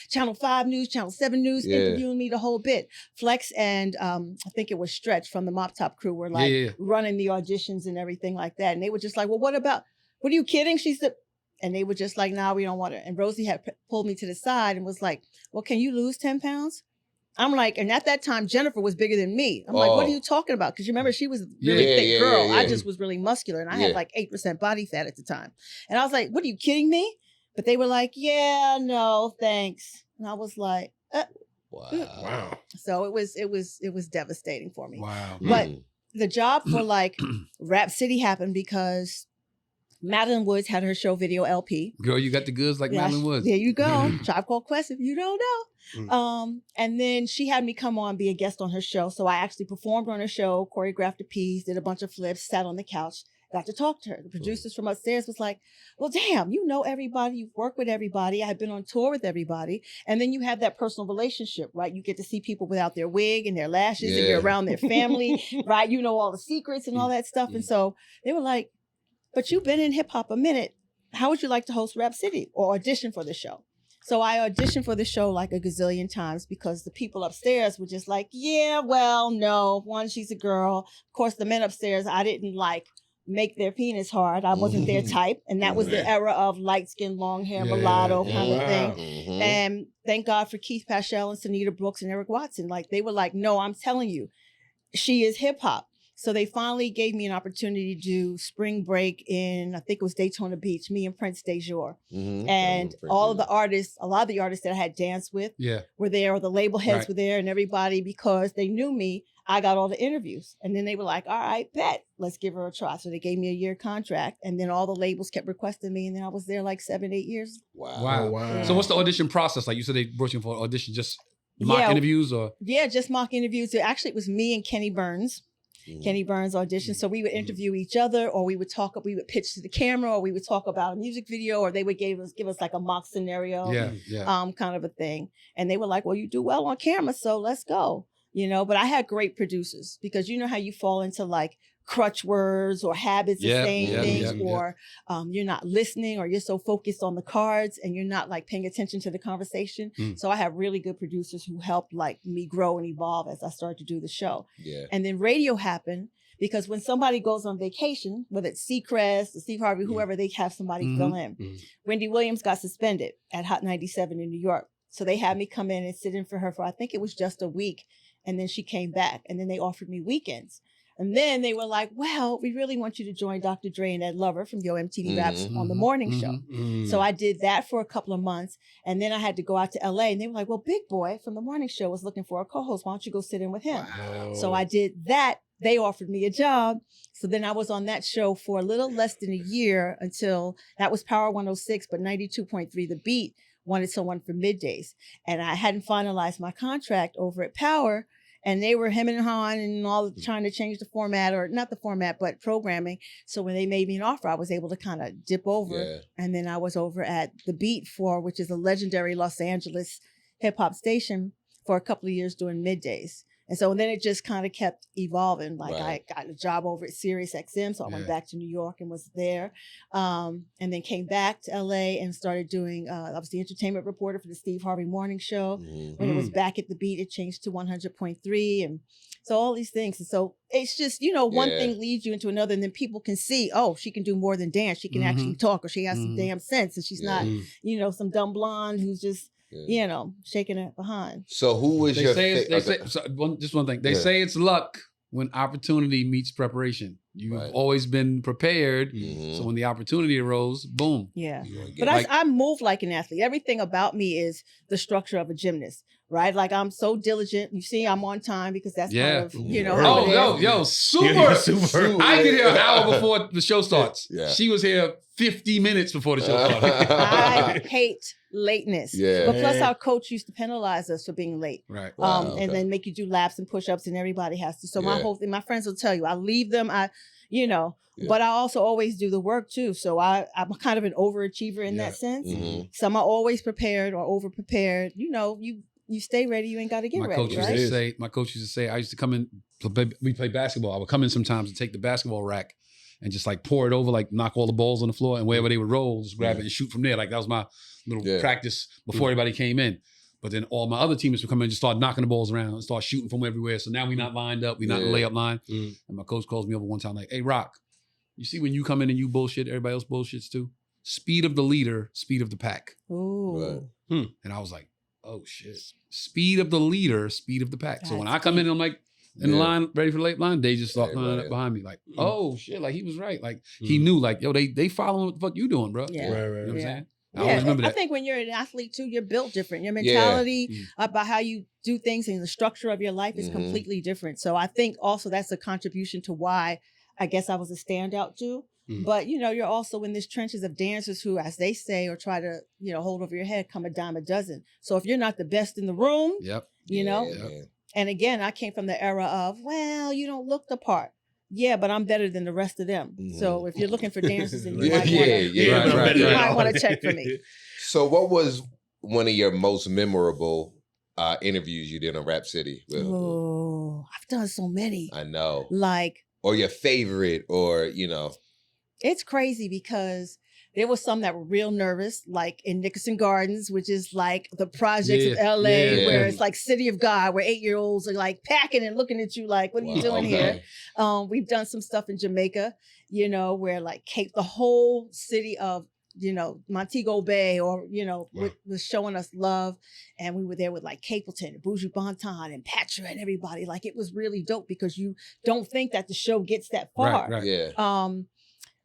Channel 5 News, Channel 7 News, interviewing me the whole bit. Flex and I think it was Stretch from the Mop Top crew were like running the auditions and everything like that. And they were just like, well, what are you kidding? She said, and they were just like, nah, we don't want her. And Rosie had pulled me to the side and was like, well, can you lose 10 pounds? I'm like, and at that time, Jennifer was bigger than me. I'm like, what are you talking about? Because you remember, she was a really thick girl. I just was really muscular, and I had like 8% body fat at the time. And I was like, what, are you kidding me? But they were like, yeah, no, thanks. And I was like, wow. So it was devastating for me. Wow. But the job for like Rap City happened because Madeline Woods had her show video LP. Girl, you got the goods like Madeline Woods. There you go. Tribe Called Quest, if you don't know. And then she had me come on, be a guest on her show. So I actually performed on her show, choreographed a piece, did a bunch of flips, sat on the couch, got to talk to her. The producers from upstairs was like, well, damn, you know everybody. You've worked with everybody. I've been on tour with everybody. And then you have that personal relationship, right? You get to see people without their wig and their lashes and you're around their family, right? You know all the secrets and all that stuff. And so they were like, but you've been in hip hop a minute. How would you like to host Rap City or audition for the show? So I auditioned for the show like a gazillion times because the people upstairs were just like, yeah, well, no. One, she's a girl. Of course, the men upstairs, I didn't like make their penis hard. I wasn't their type. And that was the era of light skin, long hair, mulatto kind of thing. And thank God for Keith Paschal and Sunita Brooks and Eric Watson. Like, they were like, no, I'm telling you, she is hip hop. So they finally gave me an opportunity to do spring break in, I think it was Daytona Beach, me and Prince Dejour. And all of the artists, a lot of the artists that I had danced with were there, or the label heads were there, and everybody, because they knew me, I got all the interviews. And then they were like, all right, bet, let's give her a try. So they gave me a year contract, and then all the labels kept requesting me, and then I was there like 7-8 years. Wow. So what's the audition process like? You said they brought you for audition, just mock interviews or? Yeah, just mock interviews. Actually, it was me and Kenny Burns. Kenny Burns audition. So we would interview each other, or we would we would pitch to the camera, or we would talk about a music video, or they would give us like a mock scenario, kind of a thing. And they were like, well, you do well on camera, so let's go. But I had great producers, because you know how you fall into like crutch words or habits of saying things, or you're not listening, or you're so focused on the cards and you're not like paying attention to the conversation. So I have really good producers who helped like me grow and evolve as I started to do the show. And then radio happened, because when somebody goes on vacation, whether it's Seacrest or Steve Harvey, whoever, they have somebody fill in. Wendy Williams got suspended at Hot 97 in New York. So they had me come in and sit in for her for, I think it was just a week. And then she came back, and then they offered me weekends. And then they were like, well, we really want you to join Dr. Dre and Ed Lover from Yo MTV Raps on the morning show. So I did that for a couple of months. And then I had to go out to LA, and they were like, well, Big Boy from the morning show was looking for a co-host. Why don't you go sit in with him? So I did that. They offered me a job. So then I was on that show for a little less than a year, until that was Power 106, but 92.3 The Beat wanted someone for middays. And I hadn't finalized my contract over at Power. And they were hemming and hawing and all trying to change the format, or not the format, but programming. So when they made me an offer, I was able to kind of dip over. And then I was over at The Beat which is a legendary Los Angeles hip hop station, for a couple of years doing middays. And so then it just kind of kept evolving. Like I got a job over at Sirius XM. So I went back to New York and was there. And then came back to LA and started doing, I was the entertainment reporter for the Steve Harvey Morning Show. When it was back at The Beat, it changed to 100.3. And so all these things. And so it's just, one thing leads you into another, and then people can see, oh, she can do more than dance. She can actually talk, or she has some damn sense. And she's not, some dumb blonde who's just, shaking it behind. So who was your just one thing. They say it's luck when opportunity meets preparation. You've always been prepared. Mhm. So when the opportunity arose, boom. Yeah. You gonna get But it. I move like an athlete. Everything about me is the structure of a gymnast, right? Like I'm so diligent. You see, I'm on time because that's kind of, how Oh, it is. yo, super. super. I get here an hour before the show starts. Yeah. She was here 50 minutes before the show started. I hate lateness. Yeah. But plus our coach used to penalize us for being late. Right. Wow, And then make you do laps and push-ups and everybody has to. So my Yeah. whole thing, my friends will tell you, I leave them, Yeah. but I also always do the work too. So I'm kind of an overachiever in that sense. Mhm. So I'm always prepared or over-prepared. You stay ready, you ain't got to get My ready, coach used right? to say, I used to come in, we play basketball. I would come in sometimes and take the basketball rack and just like pour it over, like knock all the balls on the floor, and wherever they would roll, just grab it and shoot from there. Like that was my little practice before everybody came in. But then all my other teammates would come in and just start knocking the balls around and start shooting from everywhere. So now we're not lined up. We're not in the layup line. And my coach calls me over one time like, hey, Rock, you see when you come in and you bullshit, everybody else bullshits too? Speed of the leader, speed of the pack. Ooh. Right. And I was like, oh shit. Speed of the leader, speed of the pack. So when I That's come in and I'm like in the Yeah. line, ready for the late line, they just start lining up behind me. Like, oh shit, like he was right. Like he knew, like, yo, they following what the fuck you doing, bro. Yeah. You know Right. what I'm Yeah. saying? I always remember I that. think when you're an athlete too, you're built different. Your mentality about how you do things and the structure of your life is completely different. So I think also that's a contribution to why I guess I was a standout too. But you're also in this trenches of dancers who, as they say, or try to, hold over your head, come a dime a dozen. So if you're not the best in the room, Yep. Man. and again, I came from the era of, well, you don't look the part. Yeah, but I'm better than the rest of them. So if you're looking for dancers, then you might want to check for me. So what was one of your most memorable interviews you did on Rap City? Oh, I've done so many. I know. Like, or your favorite, or it's crazy because there was some that were real nervous, like in Nickerson Gardens, which is like the projects of LA, where it's like City of God, where 8-year-olds are like packing and looking at you like, what are you doing here? We've done some stuff in Jamaica, where like the whole city of, Montego Bay or, was showing us love. And we were there with like Capleton and Bougie Bonton and Patra and everybody. Like it was really dope because you don't think that the show gets that far. Right. Yeah.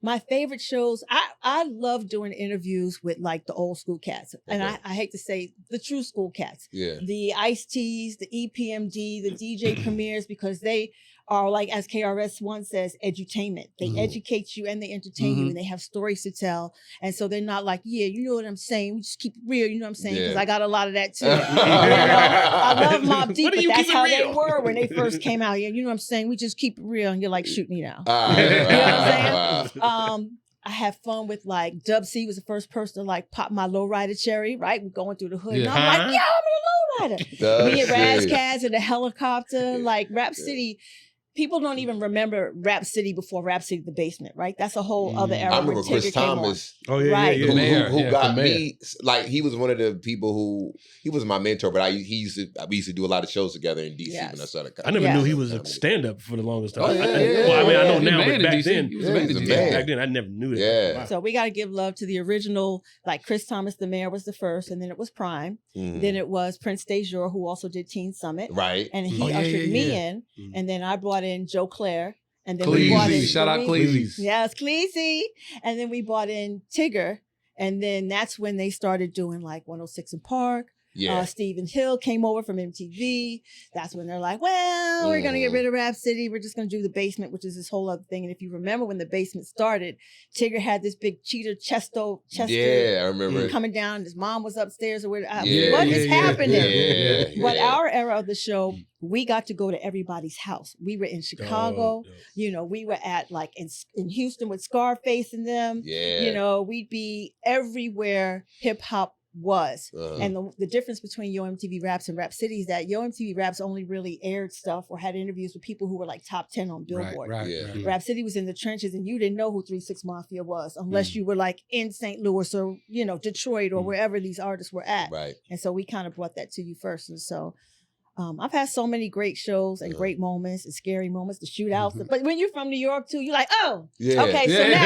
My favorite shows, I love doing interviews with like the old school cats. And I hate to say the true school cats. Yeah. The Ice-T's, the EPMD, the DJ Premiers, because they are like, as KRS One says, edutainment. They educate you and they entertain you and they have stories to tell. And so they're not like, yeah, you know what I'm saying? We just keep it real, you know what I'm saying? Because I got a lot of that too. I love Mobb Deep, but that's how they were when they first came out. Yeah, you know what I'm saying? We just keep it real. And you're like, shoot me now. You know what I'm saying? I have fun with like Dub C was the first person to like pop my lowrider cherry, right? We're going through the hood. And I'm like, yo, I'm a lowrider. Me and Razzcazz in the helicopter, like Rap City. People don't even remember Rap City before Rap City the Basement, right? That's a whole other era. I remember when Chris Tigger came Thomas. Oh yeah, Right. Who got me, like he was one of the people who, he was my mentor, but we used to do a lot of shows together in DC when I started. I never knew he was a stand-up for the longest time. Oh, yeah, Well, I mean, I know He now, man but in back DC. then, He was a man in DC. back then, I never knew that. Yeah. Wow. So we got to give love to the original, like Chris Thomas, the mayor was the first, and then it was Prime. Then it was Prince Dejour, who also did Teen Summit. Right. And he ushered me in. And then I brought in Joe Claire. And then Cleezy. we brought in Shout out Cleezy. Yes, Cleezy. And then we brought in Tigger. And then that's when they started doing like 106 in Park. Yeah. Stephen Hill came over from MTV. That's when they're like, well, we're going to get rid of Rap City. We're just going to do the Basement, which is this whole other thing. And if you remember when the Basement started, Tigger had this big cheetah chester Yeah, I remember. coming down. His mom was upstairs. Or what Yeah, is happening? Yeah, But our era of the show, we got to go to everybody's house. We were in Chicago. We were at like in Houston with Scarface and them. Yeah. We'd be everywhere hip hop was. And the difference between Yo MTV Raps and Rap City is that Yo MTV Raps only really aired stuff or had interviews with people who were like top 10 on Billboard. Right. Rap City was in the trenches and you didn't know who 3 6 Mafia was unless you were like in St. Louis or, Detroit or wherever these artists were at. Right. And so we kind of brought that to you first. And so I've had so many great shows and great moments and scary moments, the shootouts. But when you're from New York too, you're like, oh, okay, so now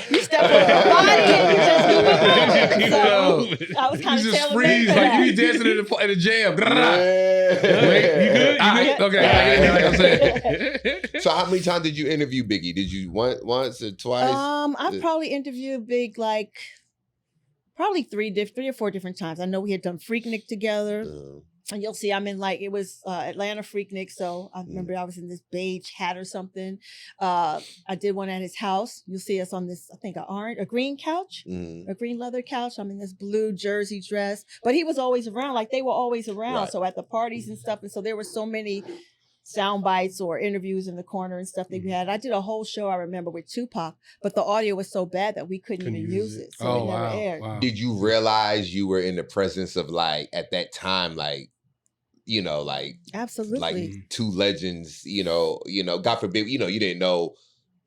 you step on your body and you just keep it moving. I was kind You of just tailor-made freeze for like that. you be dancing in the jam. Yeah. Wait, you good? Okay, like I said. So how many times did you interview Biggie? Did you once or twice? I've probably interviewed Big like probably three or four different times. I know we had done Freaknik together. And you'll see I'm in like, it was Atlanta Freaknik. So I remember I was in this beige hat or something. I did one at his house. You'll see us on this, I think a green couch, a green leather couch. I'm in this blue jersey dress, but he was always around. Like they were always around. Right. So at the parties and stuff. And so there were so many sound bites or interviews in the corner and stuff that we had. I did a whole show, I remember, with Tupac, but the audio was so bad that we couldn't even use it. So it never aired. Wow. Did you realize you were in the presence of like, at that time, like, you know, like Absolutely. like two legends, you know, God forbid, you didn't know,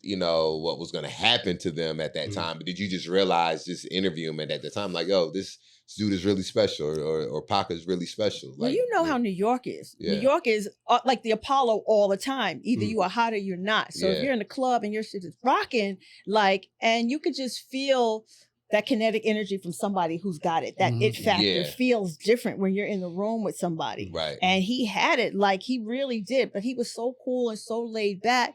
what was going to happen to them at that time. But did you just realize, just interview him at the time, like, oh, this dude is really special, or Pac is really special? Well, like, you know how New York is. Yeah. New York is like the Apollo all the time. Either you are hot or you're not. So if you're in the club and your shit is rocking, like, and you could just feel that kinetic energy from somebody who's got it. That it factor feels different when you're in the room with somebody. Right. And he had it, like he really did. But he was so cool and so laid back.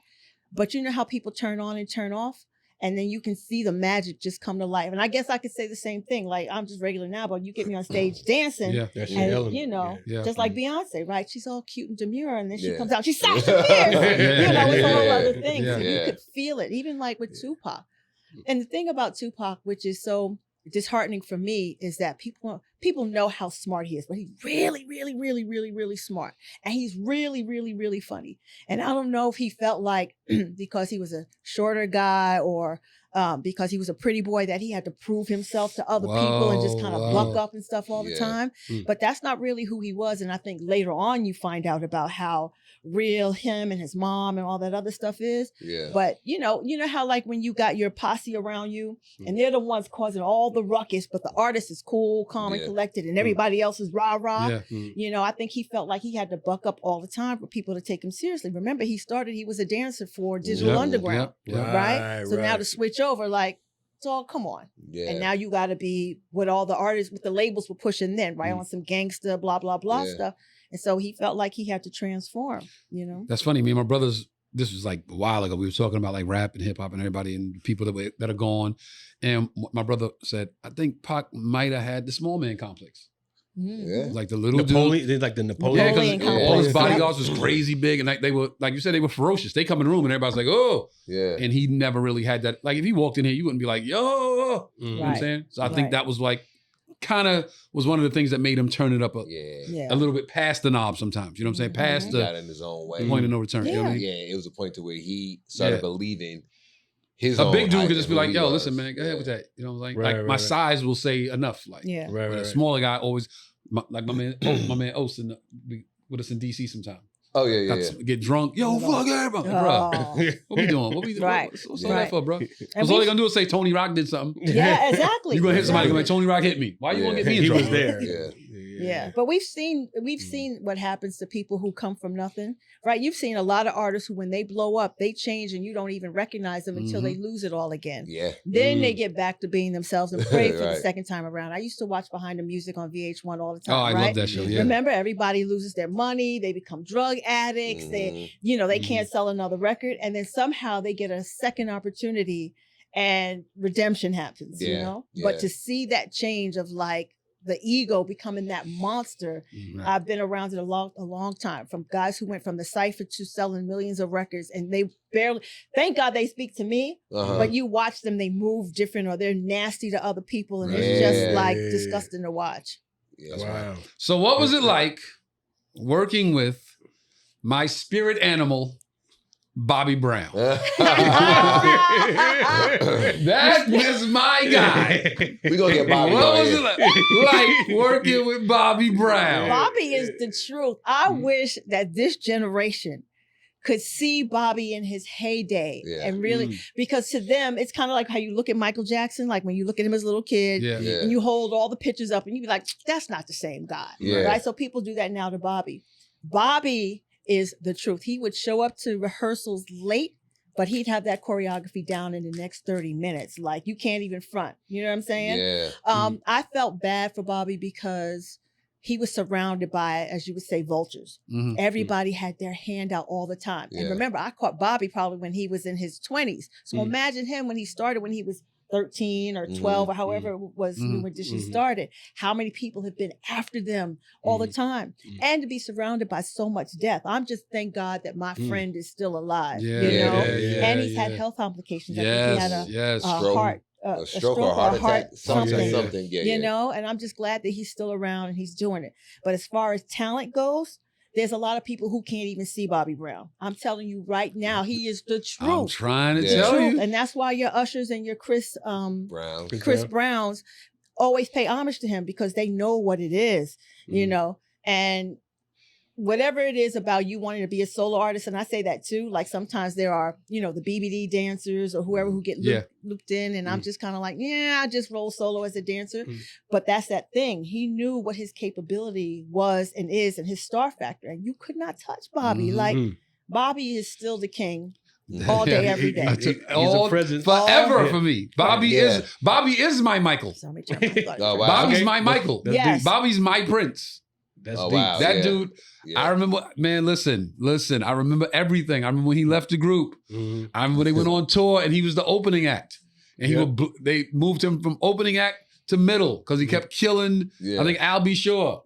But you know how people turn on and turn off? And then you can see the magic just come to life. And I guess I could say the same thing. Like, I'm just regular now, but you get me on stage dancing. Yeah. That's your And, element. you know, Yeah. just like Beyonce, right? She's all cute and demure, and then she Yeah. comes out, she's Sasha Fierce. You know, it's a whole Yeah. other thing. So Yeah. you could feel it, even like with Tupac. And the thing about Tupac, which is so disheartening for me, is that people know how smart he is, but he's really, really, really, really, really smart. And he's really, really, really funny. And I don't know if he felt like because he was a shorter guy or because he was a pretty boy that he had to prove himself to other people and just kind of buck up and stuff all the time. But that's not really who he was. And I think later on you find out about how real him and his mom and all that other stuff is. Yeah. But you know how like when you got your posse around you and they're the ones causing all the ruckus, but the artist is cool, calm, and collected, and everybody else is rah-rah. Yeah. You know, I think he felt like he had to buck up all the time for people to take him seriously. Remember, he was a dancer for Digital Underground, right? So now to switch over, like, so come on. Yeah. And now you got to be what all the artists, what the labels were pushing then, right? On some gangster, blah, blah, blah stuff. And so he felt like he had to transform, you know? That's funny. Me and my brothers, this was like a while ago. We were talking about like rap and hip hop and everybody and people that are gone. And my brother said, I think Pac might have had the small man complex. Yeah. Like the little Napoleon, dude. like the Yeah, Napoleon. because all his bodyguards was crazy big, and like they were, like you said, they were ferocious. They come in the room and everybody's like, "Oh," and he never really had that. Like if he walked in here, you wouldn't be like, "Yo," you know what I'm saying? So I think that was like, kind of was one of the things that made him turn it up a little bit past the knob sometimes. You know what I'm saying? Past He got in his own way. the point of no return. You know what I mean? Yeah, it was a point to where he started believing his A own big dude hype could just be and like, who "Yo, he listen, was. man, go ahead with that." You know what I'm saying? Right, Like my size will say enough. Like, Right. a smaller guy always, like my man Ost with us in DC sometime. Oh yeah. Get drunk. Yo, fuck everybody. Bro, what we doing? What we doing? Right. What's all that for, bro? Because And all they gonna do is say Tony Rock did something. Yeah, exactly. You gonna hit somebody like Tony Rock hit me. Why you wanna get me in He trouble? was there. Yeah, but we've seen what happens to people who come from nothing, right? You've seen a lot of artists who, when they blow up, they change and you don't even recognize them until they lose it all again. Yeah. Then they get back to being themselves and pray for the Right. second time around. I used to watch Behind the Music on VH1 all the time. Oh, I right? love that show. Yeah. Remember, everybody loses their money. They become drug addicts. They can't sell another record, and then somehow they get a second opportunity, and redemption happens. You know, but to see that change of like the ego becoming that monster. Right. I've been around it a long time, from guys who went from the cypher to selling millions of records, and they barely, thank God they speak to me, but you watch them, they move different or they're nasty to other people, and it's just like disgusting to watch. Yeah, Wow. So what was it like working with my spirit animal, Bobby Brown? That is my guy. We gonna get Bobby. What on was here. it like working with Bobby Brown? Bobby is the truth. I wish that this generation could see Bobby in his heyday and really, because to them, it's kind of like how you look at Michael Jackson, like when you look at him as a little kid and you hold all the pictures up and you be like, that's not the same guy, right? So people do that now to Bobby. Bobby is the truth. He would show up to rehearsals late but he'd have that choreography down in the next 30 minutes. Like you can't even front. You know what I'm saying? Yeah. I felt bad for Bobby because he was surrounded by, as you would say, vultures. Mhm. Everybody had their hand out all the time. And Yeah. remember, I caught Bobby probably when he was in his 20s. So imagine him when he started when he was 13 or 12 or however it was when she started. How many people have been after them all the time? And to be surrounded by so much death. I'm just thank God that my friend is still alive. Yeah, you know? yeah, And he's yeah. had health complications. I think he had a Stroke. a stroke or a heart attack, something. something. Yeah, you know, and I'm just glad that he's still around and he's doing it. But as far as talent goes, there's a lot of people who can't even see Bobby Brown. I'm telling you right now, he is the truth. I'm trying to Yeah. tell you. And that's why your Ushers and your Chris Brown. Browns always pay homage to him because they know what it is, you know, and whatever it is about you wanting to be a solo artist, and I say that too, like sometimes there are, you know, the BBD dancers or whoever who get looped in, and I'm just kind of like, yeah, I just roll solo as a dancer. But that's that thing. He knew what his capability was and is and his star factor, and you could not touch Bobby. Like Bobby is still the king. All day, every day. He's a presence forever for me. Bobby is my Michael. Oh, wow. Bobby's my Michael. Yes. Bobby's my Prince. That's Oh, deep. wow. That Yeah. dude, Yeah. I remember, man, listen. I remember everything. I remember when he left the group. I remember when they went on tour and he was the opening act. And he would, they moved him from opening act to middle because he kept killing, I think, Al B. Shaw.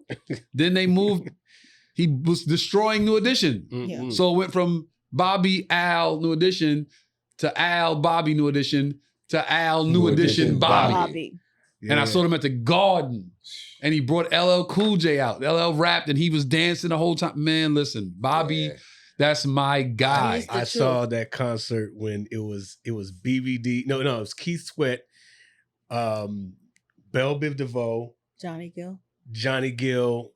Then they moved, he was destroying New Edition. So it went from Bobby, Al, New Edition to Al, Bobby, New Edition to Al, New Edition, Bobby. And I saw him at the Garden. And he brought LL Cool J out. LL rapped and he was dancing the whole time. Man, listen, Bobby, that's my guy. I saw that concert when it was BBD. No, it was Keith Sweat, Belle Biv DeVoe, Johnny Gill,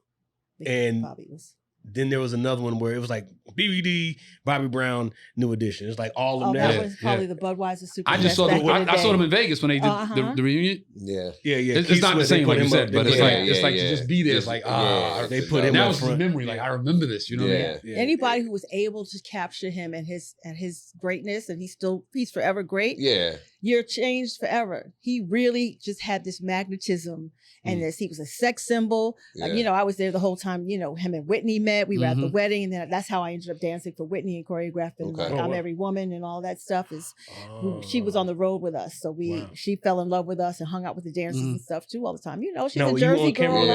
and Bobby was. Then there was another one where it was like BBD, Bobby Brown, New Edition. It's like all of them. That was probably the Budweiser Super. I just saw them. I saw them in Vegas when they did the reunion. Yeah. It's not the same like you said, but it's like to just be there. It's like they put him. That was his memory. Like I remember this. You know what I mean? Anybody who was able to capture him and his greatness, and he's forever great. Yeah. You're changed forever. He really just had this magnetism. And he was a sex symbol. Like, you know, I was there the whole time, you know, him and Whitney met. We were at the wedding. And then that's how I ended up dancing for Whitney and choreographing like I'm Every Woman and all that stuff. She was on the road with us. So she fell in love with us and hung out with the dancers and stuff too all the time. You know, she's a Jersey girl. On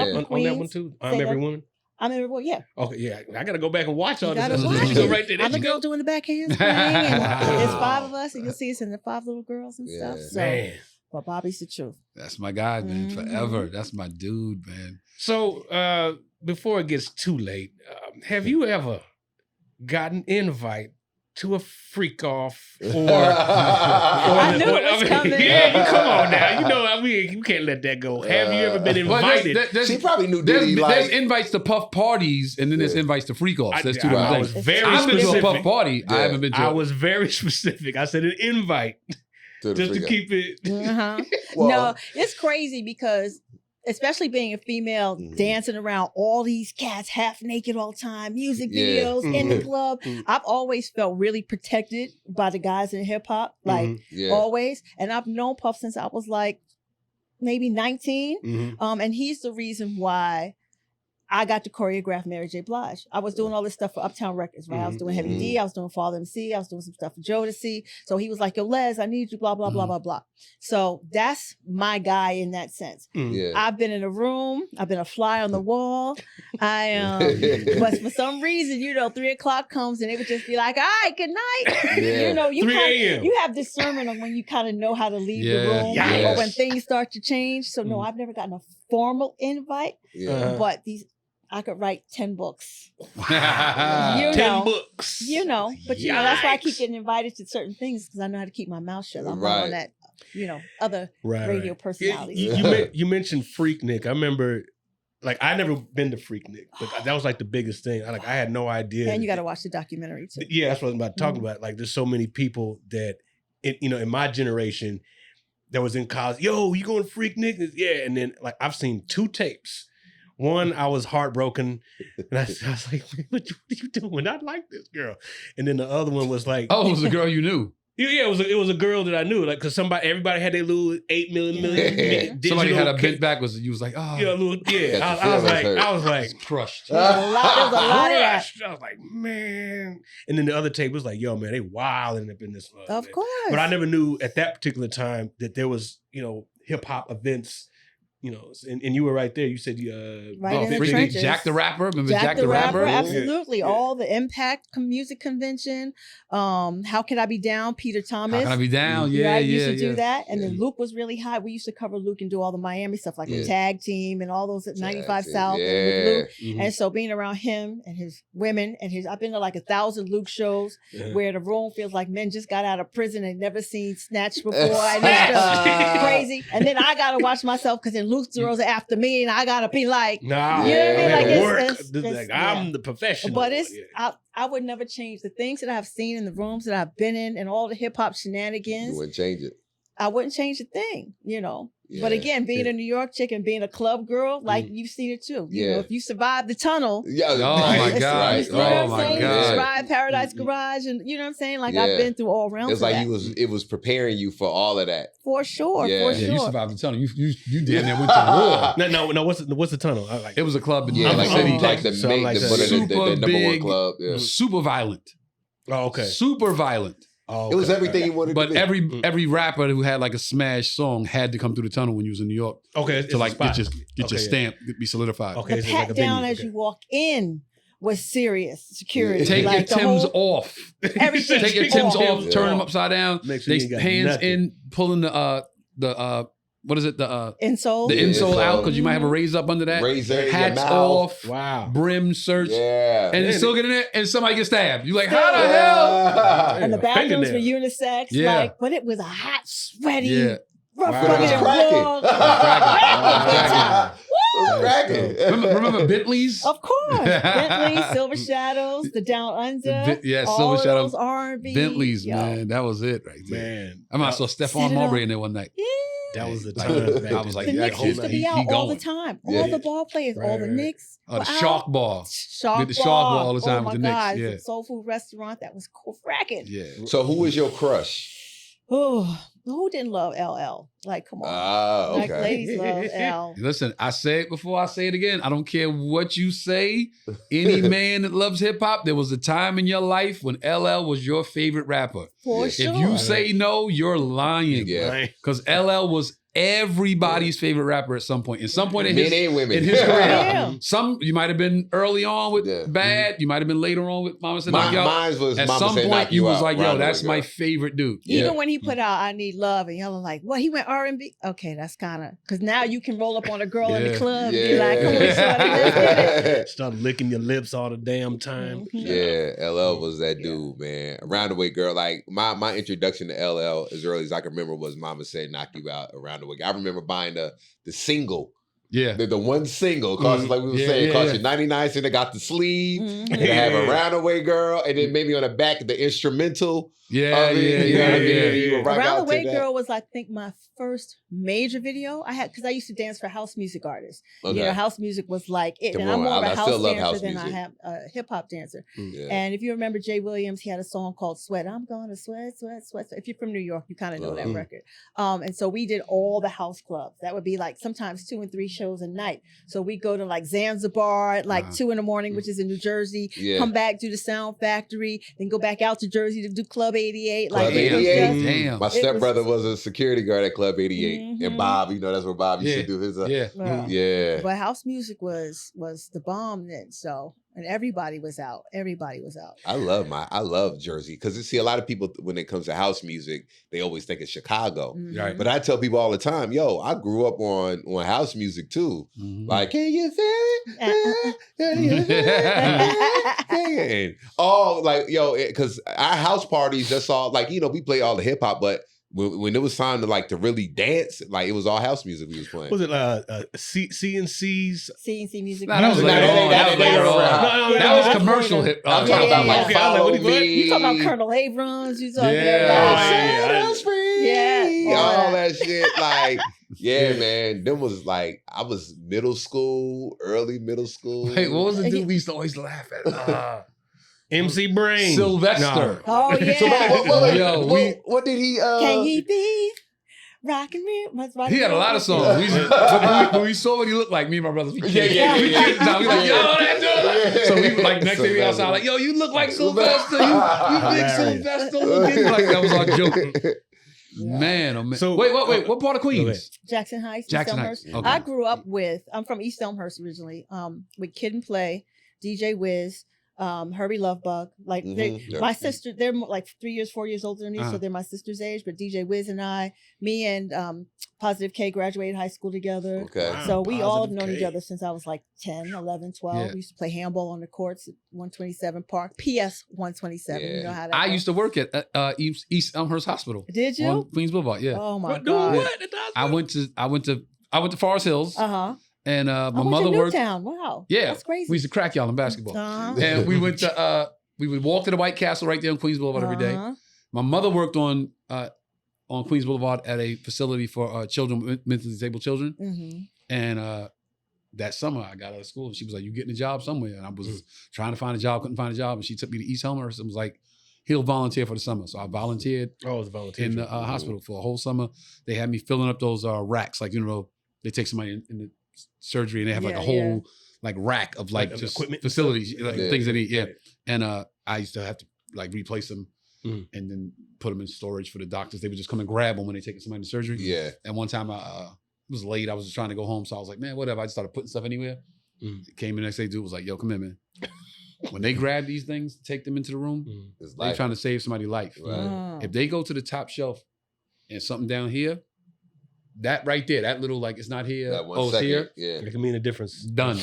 that one too? I'm Every Woman? I'm Every Woman, yeah. Okay, yeah. I got to go back and watch all this. Watch Go right there. I'm the girl doing the backhand swing. And there's 5 of us. And you'll see us in the 5 little girls and stuff. So. Man. But Bobby's the truth. That's my guy, man. Forever. That's my dude, man. So before it gets too late, have you ever gotten invite to a freak off or I knew it was coming. Yeah, come on now. You know, I mean, you can't let that go. Have you ever been invited? She probably knew there's invites to puff parties and then there's invites to freak offs. That's two different things. I've been to a puff party. I haven't been to I was very specific. I said an invite. Just to keep it. No, it's crazy because, especially being a female, dancing around all these cats half naked all the time, music videos in the club. I've always felt really protected by the guys in hip hop, like always. And I've known Puff since I was like maybe 19. And he's the reason why I got to choreograph Mary J. Blige. I was doing all this stuff for Uptown Records, right? I was doing Heavy D, I was doing Father MC, I was doing some stuff for Jodeci. So he was like, yo, Les, I need you, blah, blah, blah, blah, blah. So that's my guy in that sense. I've been in a room, I've been a fly on the wall. But for some reason, you know, 3 o'clock comes and it would just be like, all right, good night. You know, you have discernment on when you kind of know how to leave the room or when things start to change. So no, I've never gotten a formal invite, but I could write 10 books. 10 books. You know, but you know, that's why I keep getting invited to certain things because I know how to keep my mouth shut. I'm not on that, you know, other radio personalities. You mentioned Freaknik. I remember, like, I never been to Freaknik, but that was like the biggest thing. I had no idea. And you got to watch the documentary too. Yeah, that's what I was about to talk about. Like, there's so many people that, in my generation, that was in college. Yo, you going to Freaknik? Yeah, and then like I've seen 2 tapes One, I was heartbroken, and I was like, "What are you doing? I like this girl." And then the other one was like, Oh, it was a girl you knew. yeah, it was a girl that I knew, like, because everybody had their little 8 million. Somebody had a bent backwards, and you was like, oh, yeah. I was like, crushed. There's a lot of that. crushed. I was like, man. And then the other tape was like, yo, man, they wilding up in this one. Of course. But I never knew at that particular time that there was, hip hop events. And you were right there. You said, Right in the freaking trenches. Jack the Rapper. Remember Jack the Rapper, Yeah. absolutely. All the Impact Music Convention. How Can I Be Down? Peter Thomas. How can I be down? Yeah, Right, yeah, used to do that. And Yeah. then Luke was really hot. We used to cover Luke and do all the Miami stuff, like Yeah. the tag team and all those at 95 Team, South. yeah. And with Luke. Mhm. And so being around him and his women and I've been to like 1,000 Luke shows Yeah. where the room feels like men just got out of prison and never seen Snatch before. And it's just crazy. And then I got to watch myself because then Luke's girls are after me and I got to be like, Nah, You know what I mean? I Like, had to work. it's- I'm the professional. but it's Yeah. I would never change the things that I've seen in the rooms that I've been in and all the hip hop You shenanigans. wouldn't change it. I wouldn't change a thing, But Yeah. again, being a New York chick and being a club girl, like you've seen it too. You know, if you survive the tunnel, Yeah. Oh my right, God. right, you see what I'm Oh my saying? God. You survive Paradise Garage, and you know what I'm saying. Like Yeah. I've been through all realms. It's of like that. it was preparing you for all of that. For sure, Yeah. for Yeah, sure. you survived the tunnel. You damn near went to war. No. What's the tunnel? I like It was a club in Yeah, New I'm York like, City. like the, So main, like the, that. one of the Super number one big, club. Yeah. super violent. Oh, okay. Super violent. Oh, It was okay. everything you wanted But to be. every rapper who had like a smash song had to come through the tunnel when you was in New York Okay, it's to a like spot. get your Okay, yeah. stamp, be solidified. Okay, The so it's like pat a down venue. as Okay. you walk in was serious security. Take like your the Timbs whole- off. Everything. Take your Timbs off. Yeah. Turn them upside down. Make sure you They ain't got hands nothing. in, pulling the what is it? The insole. the Yeah, insole insole. out because you might have a raise up under that. Razor in your Hats mouth. off. Wow. Brim search. Yeah. And you still get in there, and somebody gets stabbed. You like, Still. how the hell? Yeah. And the bathrooms were Fingernail. unisex. Yeah. Like, but it was a hot, sweaty, Yeah. rough Wow. But it was fucking cracking. raw. cracking. It was cracking. Remember Bentleys? Of course, Bentley, Silver Shadows, the Down Under, Yeah, all Silver of Shadows. those R&B. Bentleys, Yo. man. That was it right there. Man. I might saw Set Stephon it Marbury up. in there one night. Yeah. That was the Like, time. I was like, The yeah, Knicks used to he be out all the going. time. Yeah. All the ball players, all the Right. Knicks. Oh, the were Shark out. Ball. Shark Did the Shark Ball all the time oh with my the Knicks, God, yeah. the soul food restaurant that was cracking. Yeah. So who was your crush? Oh, who didn't love LL? Like, come on. Ah, Like, okay. ladies love L. Listen, I say it before I say it again. I don't care what you say. Any man that loves hip hop, there was a time in your life when LL was your favorite rapper. For Yeah. sure. If you say no, you're lying. Yeah. Right. Because LL was everybody's favorite rapper at some point. In some point in Men his and women. in his career. Yeah. Some you might have been early on with Yeah. Bad. You might have been later on with Mama Said Knock You Out. Mine was At Mama some Said Knock point, you was Out, like, yo, Round the that's Way my Girl. favorite dude. Yeah. Even when he put out I Need Love and y'all are like, what, he went R&B? Okay, that's kind of, because now you can roll up on a girl in the Yeah. club and be like, come on, shorty, let's get it. Start licking your lips all the damn time. Mhm. Yeah, LL was that dude, man. Around the Way Girl. Like my introduction to LL as early as I can remember was Mama Said Knock You Out, Around the Way. I remember buying the single, Yeah. the one single, cost like we were Yeah, saying, yeah, cost yeah. you 99 cents. It got the sleeve. Mhm. And it have Around the Way Girl, and then maybe on the back the instrumental. Yeah, of it, yeah, you know what I yeah, mean? yeah. You would rock Around out the to Way that. Girl was, I think, my first major video I had, because I used to dance for house music artists. Okay. You know, house music was like it. Come And I'm on, more of I a still house love dancer house than I music. have a hip hop dancer. Yeah. And if you remember Jay Williams, he had a song called Sweat. I'm gonna sweat, sweat, sweat. If you're from New York, you kind of know that Mhm. record. And so we did all the house clubs. That would be like sometimes 2 and 3 shows a night. So we go to like Zanzibar at like 2 a.m, which is in New Jersey. Yeah. Come back, do the Sound Factory, then go back out to Jersey to do Club 88. Club Like it was 88? just- Damn. My stepbrother was a security guard at Club 88. Mhm. And Bob, you know, that's where Bob used Yeah. to do his. Yeah. Well, Yeah. But house music was the bomb then. So, and everybody was out. Everybody was out. I love Jersey because you see a lot of people when it comes to house music, they always think of Chicago. Mhm. Right. But I tell people all the time, yo, I grew up on house music too. Mhm. Like, can you feel it? Can you feel it? And all like, yo, because our house parties, that's all like, you know, we play all the hip hop, but when it was time to really dance, like it was all house music we was playing. Was it CNC's? C&C music. Nah, that was Nah, later that- on. that- That was later that- on. No, That was that's commercial later. hip. I'm Yeah, talking about yeah, like yeah. Follow What- Me. You talking about Colonel Abrams? You talking Yeah. about yeah. Set us free. Yeah, all all that. that shit. Like Yeah, man. Them was like, I was early middle school. Wait, what was the dude we used to always laugh at? MC Brain. Sylvester. Oh yeah. Yo, what did he Can he be rockin' me? he had a lot of songs. When we saw what he looked like, me and my brothers, we kids. Yeah. We kids now. We like, yo, that dude. Yeah. So we were like, next day we outside, like, yo, you look like Sylvester. You big Sylvester looking. Like, that was our joke. Man, oh man. So, wait. What part of Queens? Jackson Heights. Jackson East Heights. Elmhurst. Okay. I grew up I'm from East Elmhurst originally. With Kid and Play, DJ Wiz, Herbie Lovebug. Like my sister, they're like 4 years older than me, so they're my sister's age. But DJ Wiz and me and Positive K graduated high school together. Okay. Wow. So we all have Positive known K. each other since I was like 10, 11, 12. Yeah. We used to play handball on the courts at 127 Park. PS 127. Yeah. You know how that I goes. used to work at East Elmhurst Hospital. Did you? On Queens Boulevard, yeah. Oh my What, God. dude, what? I went to Forest Hills, Uh-huh. and my I went mother to worked. Newtown. Wow. Yeah, That's crazy. we used to crack y'all in basketball, Uh-huh. and we went to we would walk to the White Castle right there on Queens Boulevard every day. Uh-huh. My mother worked on Queens Boulevard at a facility for children, mentally disabled children, Mm-hmm. and that summer I got out of school, and she was like, "You getting a job somewhere?" And I was trying to find a job, couldn't find a job, and she took me to East Elmhurst and was like, "He'll volunteer for the summer." So I volunteered Oh, it was a volunteer. in the hospital for a whole summer. They had me filling up those racks, like they take somebody in the surgery and they have like a whole like rack of like Like just equipment? facilities, like Yeah. things they need. Yeah, Right. and I used to have to like replace them Mhm. and then put them in storage for the doctors. They would just come and grab them when they take somebody to surgery. Yeah. And one time it was late. I was just trying to go home, so I was like, man, whatever. I just started putting stuff anywhere. Came in the next day, dude was like, yo, come in, man. When they grab these things, take them into the room, It's they're like, trying to save somebody's life. Right. If they go to the top shelf and something down here, that right there, that little like it's not here, that 1 it's second. here, Yeah. It can mean a difference. done.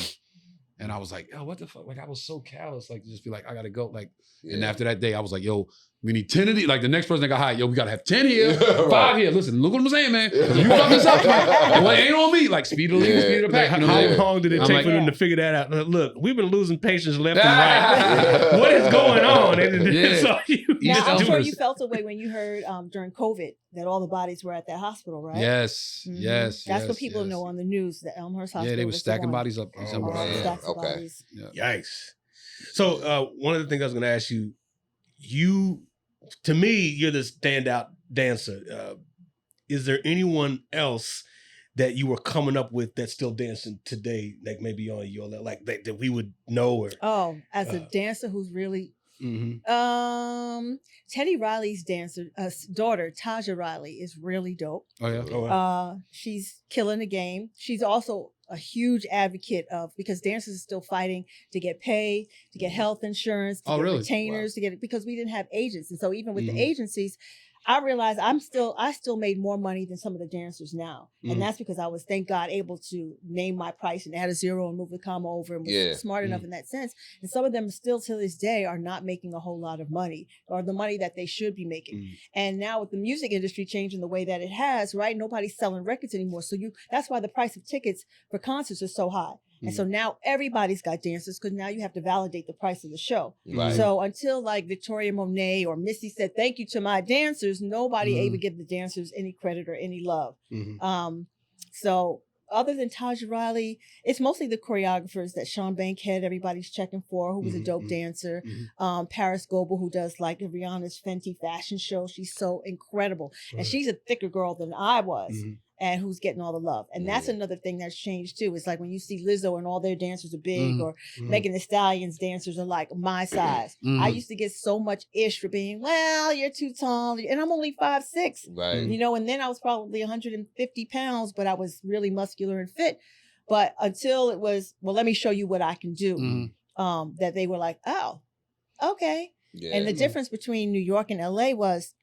And I was like, oh, what the fuck? Like I was so callous, like to just be like, I gotta go. Like, and Yeah. after that day, I was like, yo, we need 10 of these. Like the next person that got hired, yo, we gotta have 10 here, Right. 5 here. Listen, look what I'm saying, man. You fuck this up, well, it ain't on me. Like speed of the league, Yeah. speed of the pack. You know what How I'm saying? long did it I'm take like- for them to figure that out? Look, we've been losing patience left and right. What is going on? And Yeah. so you Now, East I'm sure Elmhurst. you felt a way when you heard during COVID that all the bodies were at that hospital, right? Yes, Mhm. yes. That's yes, what people yes. know on the news, that Elmhurst Hospital. Yeah, they were was the stacking one. bodies up. Oh, somewhere. wow. man. Stacks of Okay. bodies. Yikes. So one of the things I was going to ask you, to me, you're the standout dancer. Is there anyone else that you were coming up with that's still dancing today, like maybe on your level, like that we would know? Or Oh, as a dancer who's really Teddy Riley's daughter, Taja Riley, is really dope. Oh yeah. Oh, wow. She's killing the game. She's also a huge advocate because dancers are still fighting to get pay, to get health insurance, to Oh, get really? retainers, because we didn't have agents. And so even with Mhm. the agencies, I realized I still made more money than some of the dancers now. Mhm. And that's because I was, thank God, able to name my price and add a zero and move the comma over and was Yeah. smart enough in that sense. And some of them still to this day are not making a whole lot of money or the money that they should be making. Mhm. And now with the music industry changing the way that it has, right? Nobody's selling records anymore. So that's why the price of tickets for concerts is so high. And so now everybody's got dancers because now you have to validate the price of the show. Right. So until like Victoria Monet or Missy said thank you to my dancers, nobody ever give the dancers any credit or any love. So other than Taja Riley, it's mostly the choreographers that Sean Bankhead, everybody's checking for, who was a dope dancer. Paris Goebel, who does like Rihanna's Fenty fashion show. She's so incredible. And she's a thicker girl than I was. And who's getting all the love. And that's another thing that's changed too. It's like when you see Lizzo and all their dancers are big or Megan Thee Stallion's dancers are like my size. I used to get so much ish for being, well, you're too tall. And I'm only 5'6". Right. You know, and then I was probably 150 pounds, but I was really muscular and fit. But until it was, well, let me show you what I can do. That they were like, oh, okay. Yeah. And the difference between New York and LA was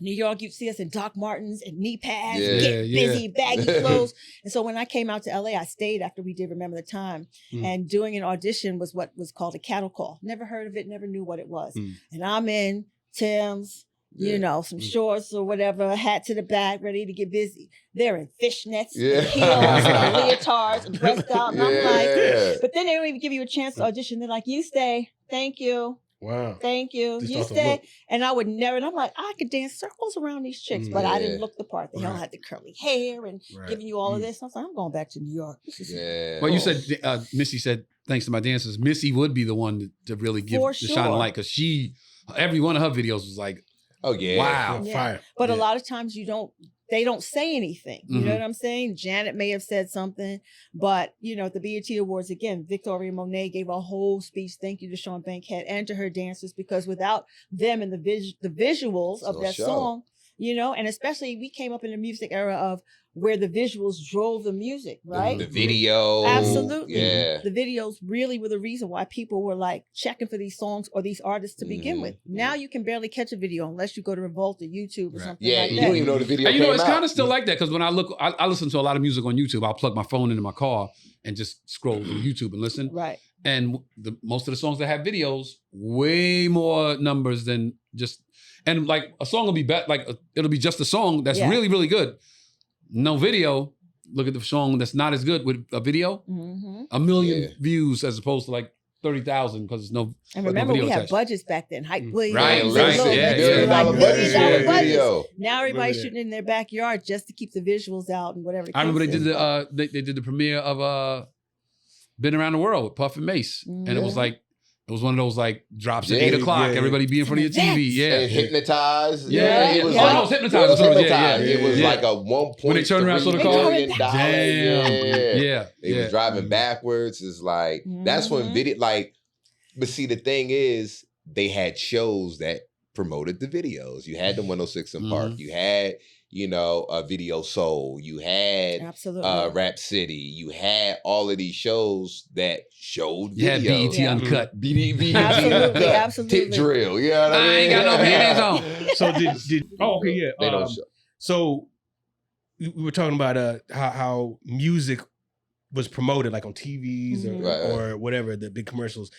New York, you'd see us in Doc Martens and knee pads, Yeah. get Yeah, busy, baggy clothes. And so when I came out to LA, I stayed after we did Remember the Time. And doing an audition was what was called a cattle call. Never heard of it, never knew what it was. And I'm in Tim's, you know, some shorts or whatever, hat to the back, ready to get busy. They're in fishnets, and heels, and leotards, and dressed out. And I'm like, but then they don't even give you a chance to audition. They're like, you stay. Thank you. Wow. Thank you. Just You off the said, look. and I would never, and I'm like, I could dance circles around these chicks, but I didn't look the part. They all Right. had the curly hair and Right. giving you all of this. I was like, I'm going back to New York. This is Yeah. Well, you said Missy said thanks to my dancers. Missy would be the one to really give For the shine a sure. light because every one of her videos was like, Oh yeah. wow. Yeah. Fire. But a Yeah. lot of times they don't say anything. You know Mhm. what I'm saying? Janet may have said something, but at the BET Awards again, Victoria Monet gave a whole speech. Thank you to Sean Bankhead and to her dancers, because without them and the visuals of No that show. song, and especially we came up in the music era of where the visuals drove the music, right? The video. Absolutely. Yeah. The videos really were the reason why people were like checking for these songs or these artists to begin Mhm. with. Now you can barely catch a video unless you go to Revolt or YouTube or Right. something Yeah. like You that. don't even know the video. And you know, came it's out. kind of still like that because when I listen to a lot of music on YouTube. I'll plug my phone into my car and just scroll through YouTube and listen. Right. And most of the songs that have videos, way more numbers than just. And like a song will be it'll be just a song that's Yeah. really, really good. No video. Look at the song that's not as good with a video. Mm-hmm. 1 million Yeah. views as opposed to like 30,000 because there's no. And no remember, video we had attached. budgets back then. Hype Williams, Right, and right, Little yeah, Mix, yeah. like $1 $1 million million budget budgets. video. Now everybody's Remember shooting in their backyard just to keep the visuals out and whatever. the I remember case they did is. they did the premiere of Been Around the World with Puff and Mace, and it was Mhm. like it was one of those like drops at Yeah, 8:00. yeah. Everybody be in front of your TV. Yeah, And hypnotized. Yeah, It was yeah. like, Oh, it was hypnotized. It was That's what it was. hypnotized. Yeah, It was yeah. like a 1.3 When they turned around, saw the car. million dollars. Damn. Yeah. They was driving backwards. It's like that's when Mhm. video but see the thing is they had shows that promoted the videos. You had the 106 in Park. You had, a Video Soul. You had Absolutely. Rap City. You had all of these shows that showed You had videos. BET Yeah. Uncut. BT Absolutely, Cut, absolutely. Tip drill. You know what I mean? I ain't got no panties on. So did okay, yeah. They don't show. So we were talking about how music was promoted like on TVs Mhm. Right, or whatever, the big commercials.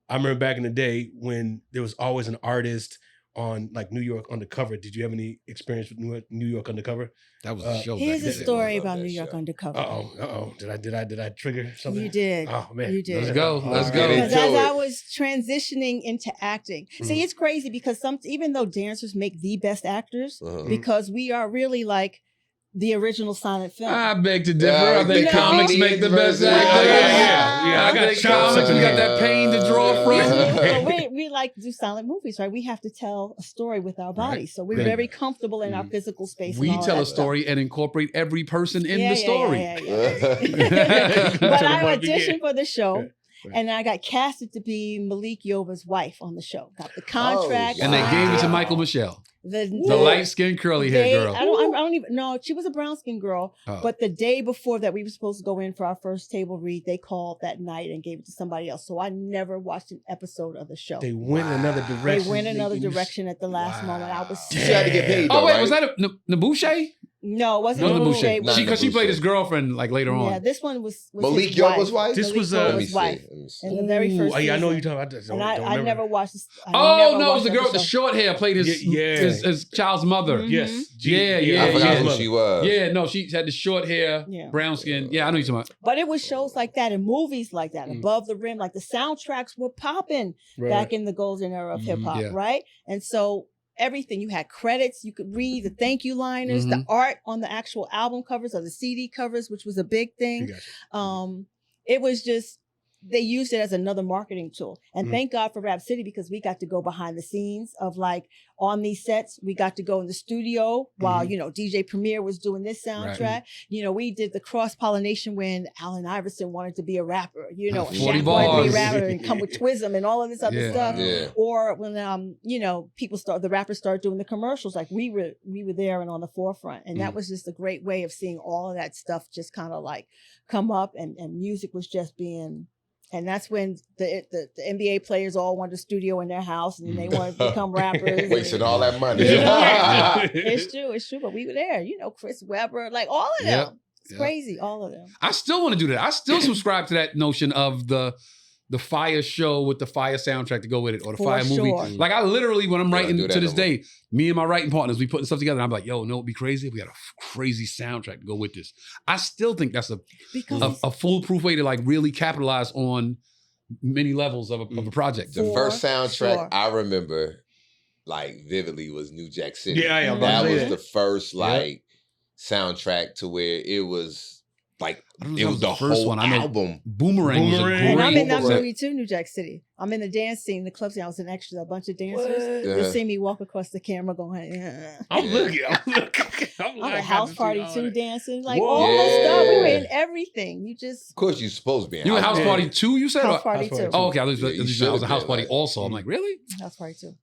I remember back in the day when there was always an artist on like New York Undercover. Did you have any experience with New York Undercover? That was a show. Here's back a then. story Love about that New York show. Undercover. Uh-oh. Did I trigger something? You did. Oh man. You did. Let's go. Let's All go. right. Because Into as I it. was transitioning into acting, see, it's crazy because even though dancers make the best actors, Uh-huh. because we are really like the original silent film. I beg to differ. Yeah, I think you know, comics make the best versus- actors. Yeah, I I got think chops. comics. We got that pain to draw from. So we like to do silent movies, right? We have to tell a story with our bodies. So we're Right. very comfortable in our physical space. We and all tell that a story and incorporate every person in the story. But I Once again. auditioned for the show. Right. And I got casted to be Malik Yova's wife on the show. Got the contract. And they gave it to Wow. Michael Michelle, the the light-skinned curly hair girl. I don't even know. She was a brown skinned girl. Oh. But the day before that we were supposed to go in for our first table read, they called that night and gave it to somebody else. So I never watched an episode of the show. They went another They direction. went another You- direction at the last moment. I was She had to get paid though, Oh wait, right? was that a Nabuche? no, it wasn't No, Nabuche. Nabuche. It was- Because she played his girlfriend like later on. Yeah, this one was Malik his Yova's wife? This Malik was, Let me Yova's see. wife. Let me see. In the very first Ooh, yeah, I know season. you're talking about this. And I never watched this. I Oh never no, it was the watched girl with the episode. short hair played his Yeah. his child's mother. Mhm. Yes. Yeah, I yeah, forgot yeah. who she was. Yeah, no, she had the short hair, Yeah. brown skin. Yeah, I know you're talking about. But it was shows like that and movies like that, Mm. Above the Rim. Like the soundtracks were popping Right. back in the golden era of hip hop, yeah. right? And so everything, you had credits, you could read the thank you liners, the Mhm. art on the actual album covers or the CD covers, which was a big We thing. got you. It was just, they used it as another marketing tool. And Mm. thank God for Rap City because we got to go behind the scenes of like on these sets. We got to go in the studio while, DJ Premier was doing this soundtrack. We did the cross pollination when Allen Iverson wanted to be a rapper, and 40 Shaq wanted to be bars. a rapper and come with Twism and all of this other Yeah. stuff. Yeah. Or when the rappers started doing the commercials, like we were there and on the forefront. And that was just a great way of seeing all of that stuff just kind of like come up and music was just being. And that's when the NBA players all wanted a studio in their house and then they wanted to become rappers. Wasting all that money. Yeah. It's true. But we were there, Chris Webber, like all of them. Yep. It's Yep. crazy, all of them. I still want to do that. I still subscribe to that notion of the fire show with the fire soundtrack to go with it, or the For fire movie. sure. Like I literally, when I'm Yeah, writing do that to this no more. day, me and my writing partners, we putting stuff together. And I'm like, yo, no, it'd be crazy if we had a crazy soundtrack to go with this. I still think that's Because a foolproof way to like really capitalize on many levels of a project. The first soundtrack sure. I remember, like vividly, was New Jack City. Yeah, I'm about that to say was that. the first like soundtrack to where it was like I don't know if it that was the first whole one. I know album. Boomerang was a Boomerang. great. And I'm in that Boomerang. movie too, New Jack City. I'm in the dance scene, the club scene. I was an extra, a bunch of dancers. What? Yeah. You'll see me walk across the camera going, yeah. I'm looking. I'm I'm like, at house party too, dancing. Like Whoa. all the stuff. We were Yeah. in everything. You just Of course, you're supposed to be. You were House Yeah. Party 2, you said? house Or- party House party too. too. Oh, okay. I was, Yeah, you I was should've a House been, Party like- also. I'm like, really? House party too.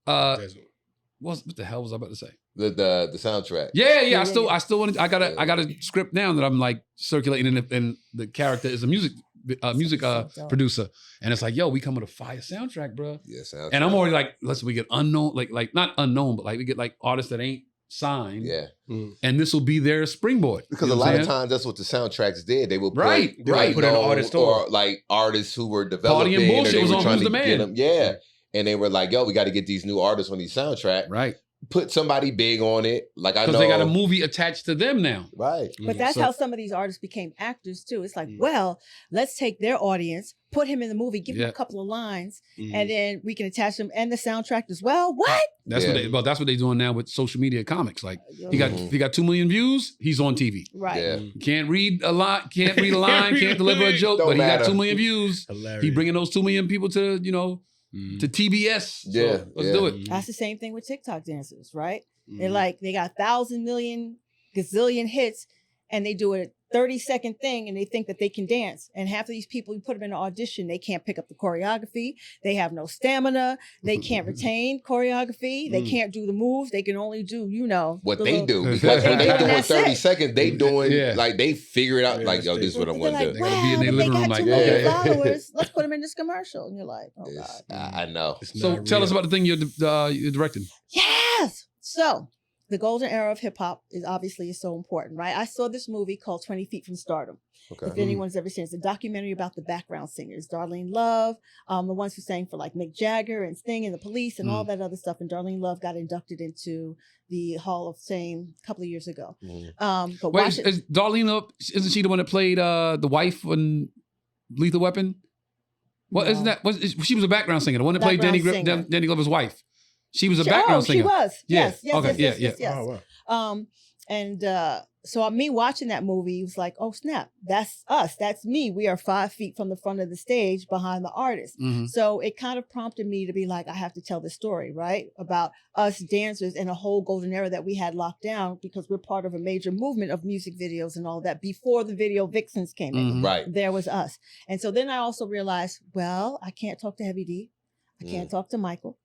What the hell was I about to say? The soundtrack. Yeah. Yeah, I still wanted. I got a script down that I'm like circulating, and the character is a music So dope. producer, and it's like, yo, we come with a fire soundtrack, bro. Yeah, soundtrack. And I'm already like, listen, we get unknown, like not unknown, but like we get like artists that ain't signed, Yeah, and this will be their springboard. because You a know what lot I'm of saying? times that's what the soundtracks did. They would put, Right, right. Put in an known artist or on. like artists who were developing. Party and or Bullshit they was were on trying Who's to the get Man. them. Yeah, and they were like, "Yo, we got to get these new artists on these soundtrack. Right, Put somebody big on it. Like I know because they got a movie attached to them now. Right. But that's So- how some of these artists became actors too. It's like, well, let's take their audience, put him in the movie, give him Yeah. a couple of lines, Mm-hmm. and then we can attach them and the soundtrack as well. What? That's Yeah. what that's what they're doing now with social media comics. Like he Mhm. got 2 million views, he's on TV. Right. Yeah. Can't read a line, can't deliver a joke, Don't but he got matter. 2 million views. Hilarious. He bringing those 2 million people to to TBS. So Yeah, let's yeah. do it. That's the same thing with TikTok dancers, right? Mm-hmm. They're like, they got 1,000 million gazillion hits and they do a 30-second thing and they think that they can dance. And half of these people, you put them in an audition, they can't pick up the choreography. They have no stamina. They can't retain choreography. They can't do the moves. They can only do, What the they little- do, What because they when do, they and doing that's 30 it. seconds, they doing Yeah. like they figure it out. Yeah, Like, yo, this is what I They're want to like, do. gotta be in wow, their but living they room got like, 2 million yeah. followers. Let's put them in this commercial. And you're like, oh It's- God. I know. It's So not tell us real. about the thing you're directing. Yes. So the golden era of hip hop is obviously so important, right? I saw this movie called 20 Feet from Stardom. Okay. If anyone's ever seen it, it's a documentary about the background singers, Darlene Love, the ones who sang for like Mick Jagger and Sting and the Police and all that other stuff. And Darlene Love got inducted into the Hall of Fame a couple of years ago. Mhm. But Wait, watch it. is Darlene up? Isn't she the one that played the wife in Lethal Weapon? Well, No. isn't that she was a background singer? The one that played Background singer. Danny Glover's wife. She was a She background singer. She was. Yeah. Yes. Okay. Yes. Yeah. Yes. Yes. Oh, wow. And so me watching that movie was like, oh snap, that's us. That's me. We are 5 feet from the front of the stage behind the artist. Mhm. So it kind of prompted me to be like, I have to tell this story, right? About us dancers and a whole golden era that we had locked down because we're part of a major movement of music videos and all that before the video vixens came in. Mhm. Right. There was us. And so then I also realized, well, I can't talk to Heavy D. I can't talk to Michael.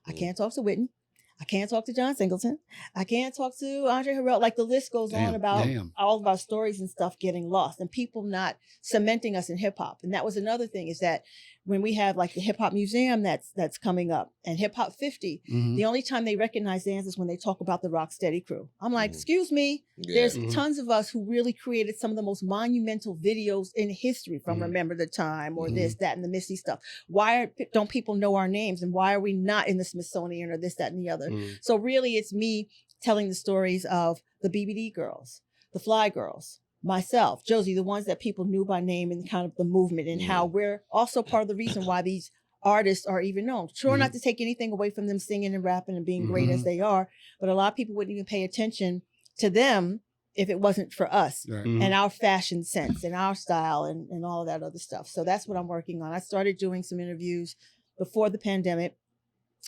I can't talk to Whitney. I can't talk to John Singleton. I can't talk to Andre Harrell. Like the list goes on about all of our stories and stuff getting lost and people not cementing us in hip hop. And that was another thing is that when we have like the hip hop museum that's coming up and hip hop 50, Mhm. the only time they recognize dance is when they talk about the Rocksteady crew. I'm like, Mhm. excuse me. Yeah. There's Mhm. tons of us who really created some of the most monumental videos in history from Remember the Time or this, that, and the Missy stuff. Why don't people know our names and why are we not in the Smithsonian or this, that, and the other? So really it's me telling the stories of the BBD girls, the Fly Girls, myself, Josie, the ones that people knew by name and kind of the movement and how we're also part of the reason why these artists are even known. Sure, not to take anything away from them singing and rapping and being great as they are, but a lot of people wouldn't even pay attention to them if it wasn't for us Right. and our fashion sense and our style and all of that other stuff. So that's what I'm working on. I started doing some interviews before the pandemic.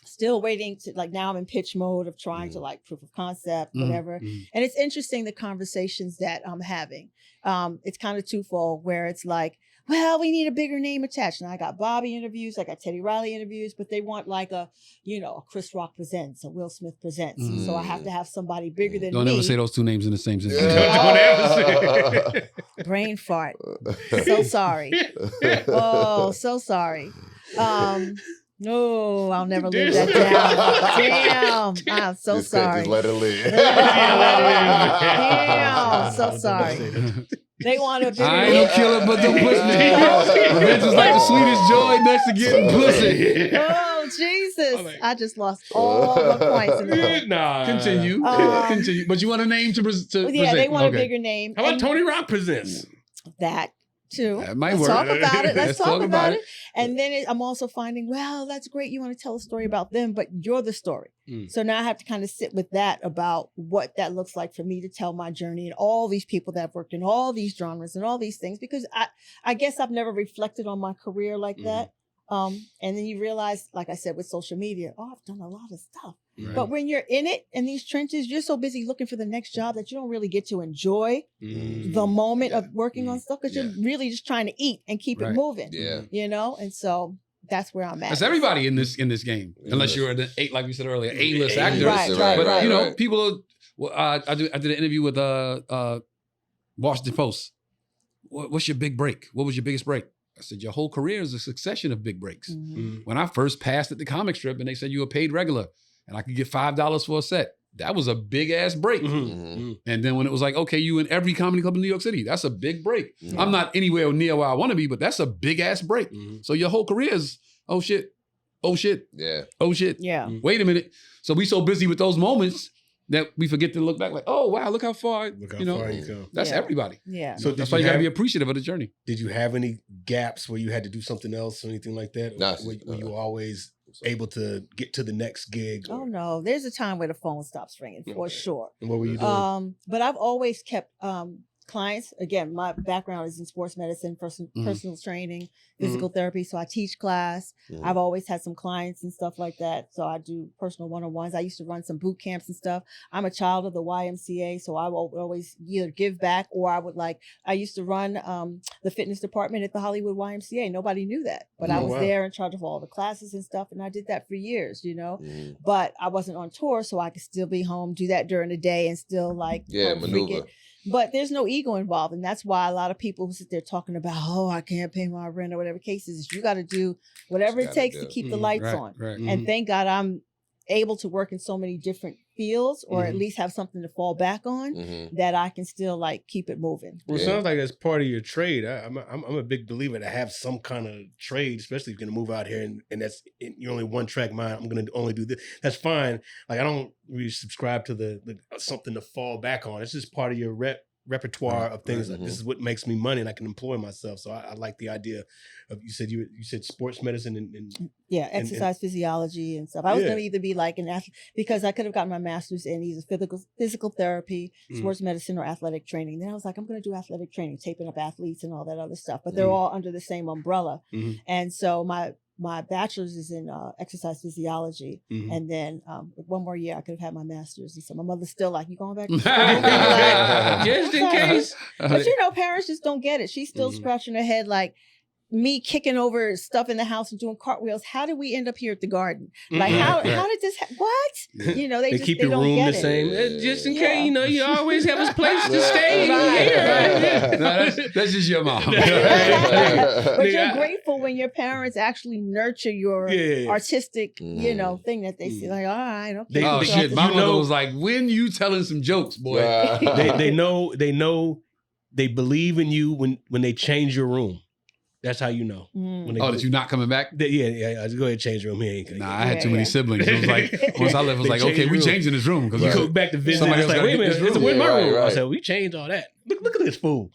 Still waiting to like now I'm in pitch mode of trying to like proof of concept, whatever. And it's interesting the conversations that I'm having. It's kind of twofold where it's like, well, we need a bigger name attached. And I got Bobby interviews, I got Teddy Riley interviews, but they want like a Chris Rock presents, a Will Smith presents. And so I have to have somebody bigger than Don't me. ever say those two names in the same sentence. Don't ever say it. Brain fart. So sorry. Oh, so sorry. No, I'll never live that down. Damn. I'm so Just said, sorry. just let it live. Damn. So sorry. They want a bigger I ain't no killer, but don't push me. Revenge is like the sweetest joy next to getting pussy. Oh, Jesus. I just lost all my points in the book. Nah. Continue. Continue. But you want a name to Yeah, present? they want Okay. a bigger name. How about And Tony Rock presents? that too. That might Let's work. talk about it. Let's talk about it. it. And then I'm also finding, well, that's great. You want to tell a story about them, but you're the story. So now I have to kind of sit with that about what that looks like for me to tell my journey and all these people that have worked in all these genres and all these things, because I guess I've never reflected on my career like that. And then you realize, like I said, with social media, I've done a lot of stuff. Right. But when you're in it, in these trenches, you're so busy looking for the next job that you don't really get to enjoy the moment of working on stuff, because you're really just trying to eat and keep it moving. Yeah. You know? And so that's where I'm at. That's everybody in this game, unless you're an like we said earlier, A-list actor. Right, But you know, right. people are, I did an interview with Washington Post. What's your big break? What was your biggest break? I said, your whole career is a succession of big breaks. When I first passed at the comic strip and they said you were paid regular and I could get $5 for a set, that was a big ass break. And then when it was like, okay, you in every comedy club in New York City, that's a big break. I'm not anywhere near where I want to be, but that's a big ass break. So your whole career is, oh shit, oh shit, oh shit. Yeah. Wait a minute. So we so busy with those moments that we forget to look back like, oh wow, look how far, Look how you know, far you come. that's everybody. Yeah. So That's why you gotta be appreciative of the journey. Did you have any gaps where you had to do something else or anything like that? No, Were you always able to get to the next gig? Oh no, there's a time where the phone stops ringing for sure. And what were you doing? But I've always kept clients. Again, my background is in sports medicine, personal training, physical therapy. So I teach class. I've always had some clients and stuff like that. So I do personal one-on-ones. I used to run some boot camps and stuff. I'm a child of the YMCA, so I will always either give back or I used to run the fitness department at the Hollywood YMCA. Nobody knew that, but I was there in charge of all the classes and stuff. And I did that for years, you know, but I wasn't on tour, so I could still be home, do that during the day and still maneuver. But there's no ego involved. And that's why a lot of people who sit there talking about, oh, I can't pay my rent or whatever case is, you got to do whatever it takes to keep the lights on. And thank God I'm able to work in so many different fields, or at least have something to fall back on, that I can still keep it moving. Well, it sounds like that's part of your trade. I'm a big believer to have some kind of trade, especially if you're gonna move out here and that's you're only one track mind. I'm gonna only do this. That's fine. Like I don't really subscribe to the something to fall back on. It's just part of your repertoire of things. Like, this is what makes me money, and I can employ myself. So I like the idea of you said sports medicine and exercise physiology and stuff. I was going to either be like an athlete, because I could have gotten my master's in either physical therapy, sports medicine, or athletic training. Then I was like, I'm going to do athletic training, taping up athletes and all that other stuff. But they're all under the same umbrella. And so my bachelor's is in exercise physiology. And then with one more year, I could have had my master's. And so my mother's still like, you going back to school? just in case. But you know, parents just don't get it. She's still scratching her head like, me kicking over stuff in the house and doing cartwheels. How did we end up here at the garden? Like, how did this, what? You know, they keep they your don't room get the it. same. Just in case, you know, you always have a place to stay. No, that's just your mom. But you're grateful when your parents actually nurture your artistic, you know, thing that they see. Like, all right, okay. Oh shit, my mother was like, when you telling some jokes, boy. they know, they believe in you when they change your room. That's how you know. That you're not coming back? I just go ahead and change your room. He ain't I had too many siblings. It was like, once I left, it was like, okay, we changing this room. You go back to visit. Somebody It's else like, wait a minute, it's in my room. I said, we changed all that. Look at this fool.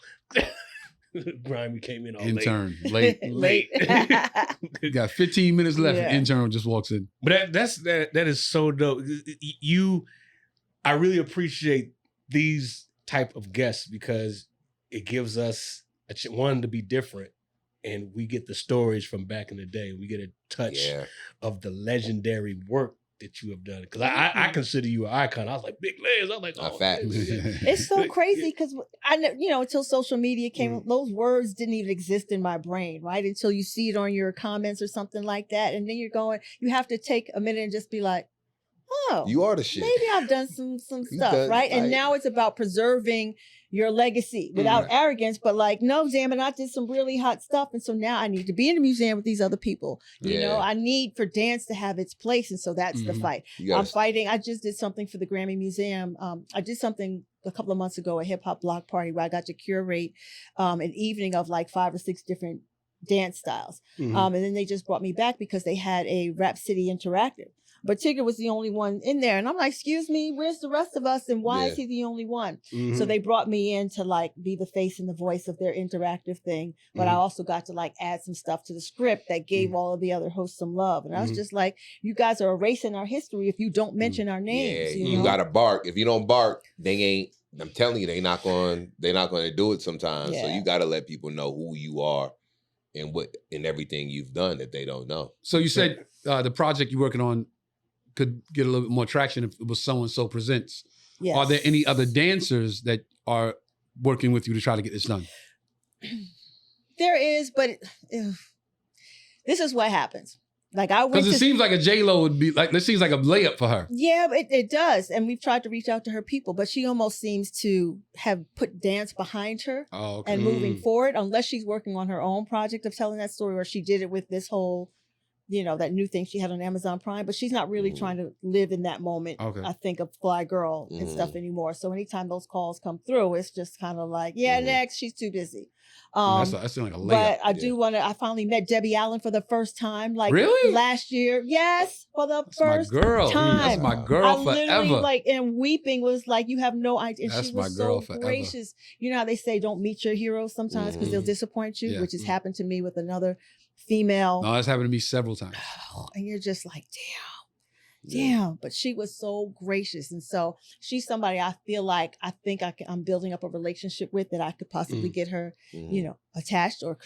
Brian, we came in all intern, late. You got 15 minutes left. Yeah. Intern just walks in. But that is so dope. I really appreciate these type of guests because it gives us one to be different. And we get the stories from back in the day. We get a touch of the legendary work that you have done. Because I consider you an icon. I was like, Big Lez. I was like, oh, fact. It's so crazy because until social media came, those words didn't even exist in my brain, right? Until you see it on your comments or something like that. And then you have to take a minute and just be like, oh, you are the shit. Maybe I've done some stuff, right? And now it's about preserving your legacy without arrogance, but like, no, damn it, I did some really hot stuff. And so now I need to be in the museum with these other people. You know, I need for dance to have its place. And so that's the fight. I'm fighting. I just did something for the Grammy Museum. I did something a couple of months ago, a hip hop block party where I got to curate an evening of like 5 or 6 different dance styles. And then they just brought me back because they had a Rap City Interactive. But Tigger was the only one in there. And I'm like, excuse me, where's the rest of us? And why Yeah. is he the only one? Mhm. So they brought me in to like be the face and the voice of their interactive thing. But I also got to like add some stuff to the script that gave all of the other hosts some love. And I was just like, you guys are erasing our history if you don't mention our names. Yeah, you know? gotta bark. If you don't bark, they ain't. I'm telling you, they're not going to do it sometimes. So Yeah. you gotta let people know who you are and what and everything you've done that they don't know. So you said the project you're working on could get a little bit more traction if it was Someone So Presents. Yes. Are there any other dancers that are working with you to try to get this done? There is, but this is what happens. Like I went Because to it seems like a J-Lo would be like, this seems like a layup for her. Yeah, it does. And we've tried to reach out to her people, but she almost seems to have put dance behind her Oh, okay. and moving forward, unless she's working on her own project of telling that story, or she did it with this whole, that new thing she had on Amazon Prime, but she's not really trying to live in that moment, Okay. I think, of Fly Girl and stuff anymore. So anytime those calls come through, it's just kind of like, next, she's too busy. That's like a layup. But I do want to, I finally met Debbie Allen for the first time, like Really? last year. Yes, for the That's first my girl. time. That's my girl I literally forever. and weeping was like, you have no idea. And That's she my was girl so forever. gracious. You know how they say don't meet your heroes sometimes because they'll disappoint you, Yeah. which has happened to me with another female. No, that's happened to me several times. And you're just like, damn. But she was so gracious. And so she's somebody I feel like I'm building up a relationship with that I could possibly get her, attached or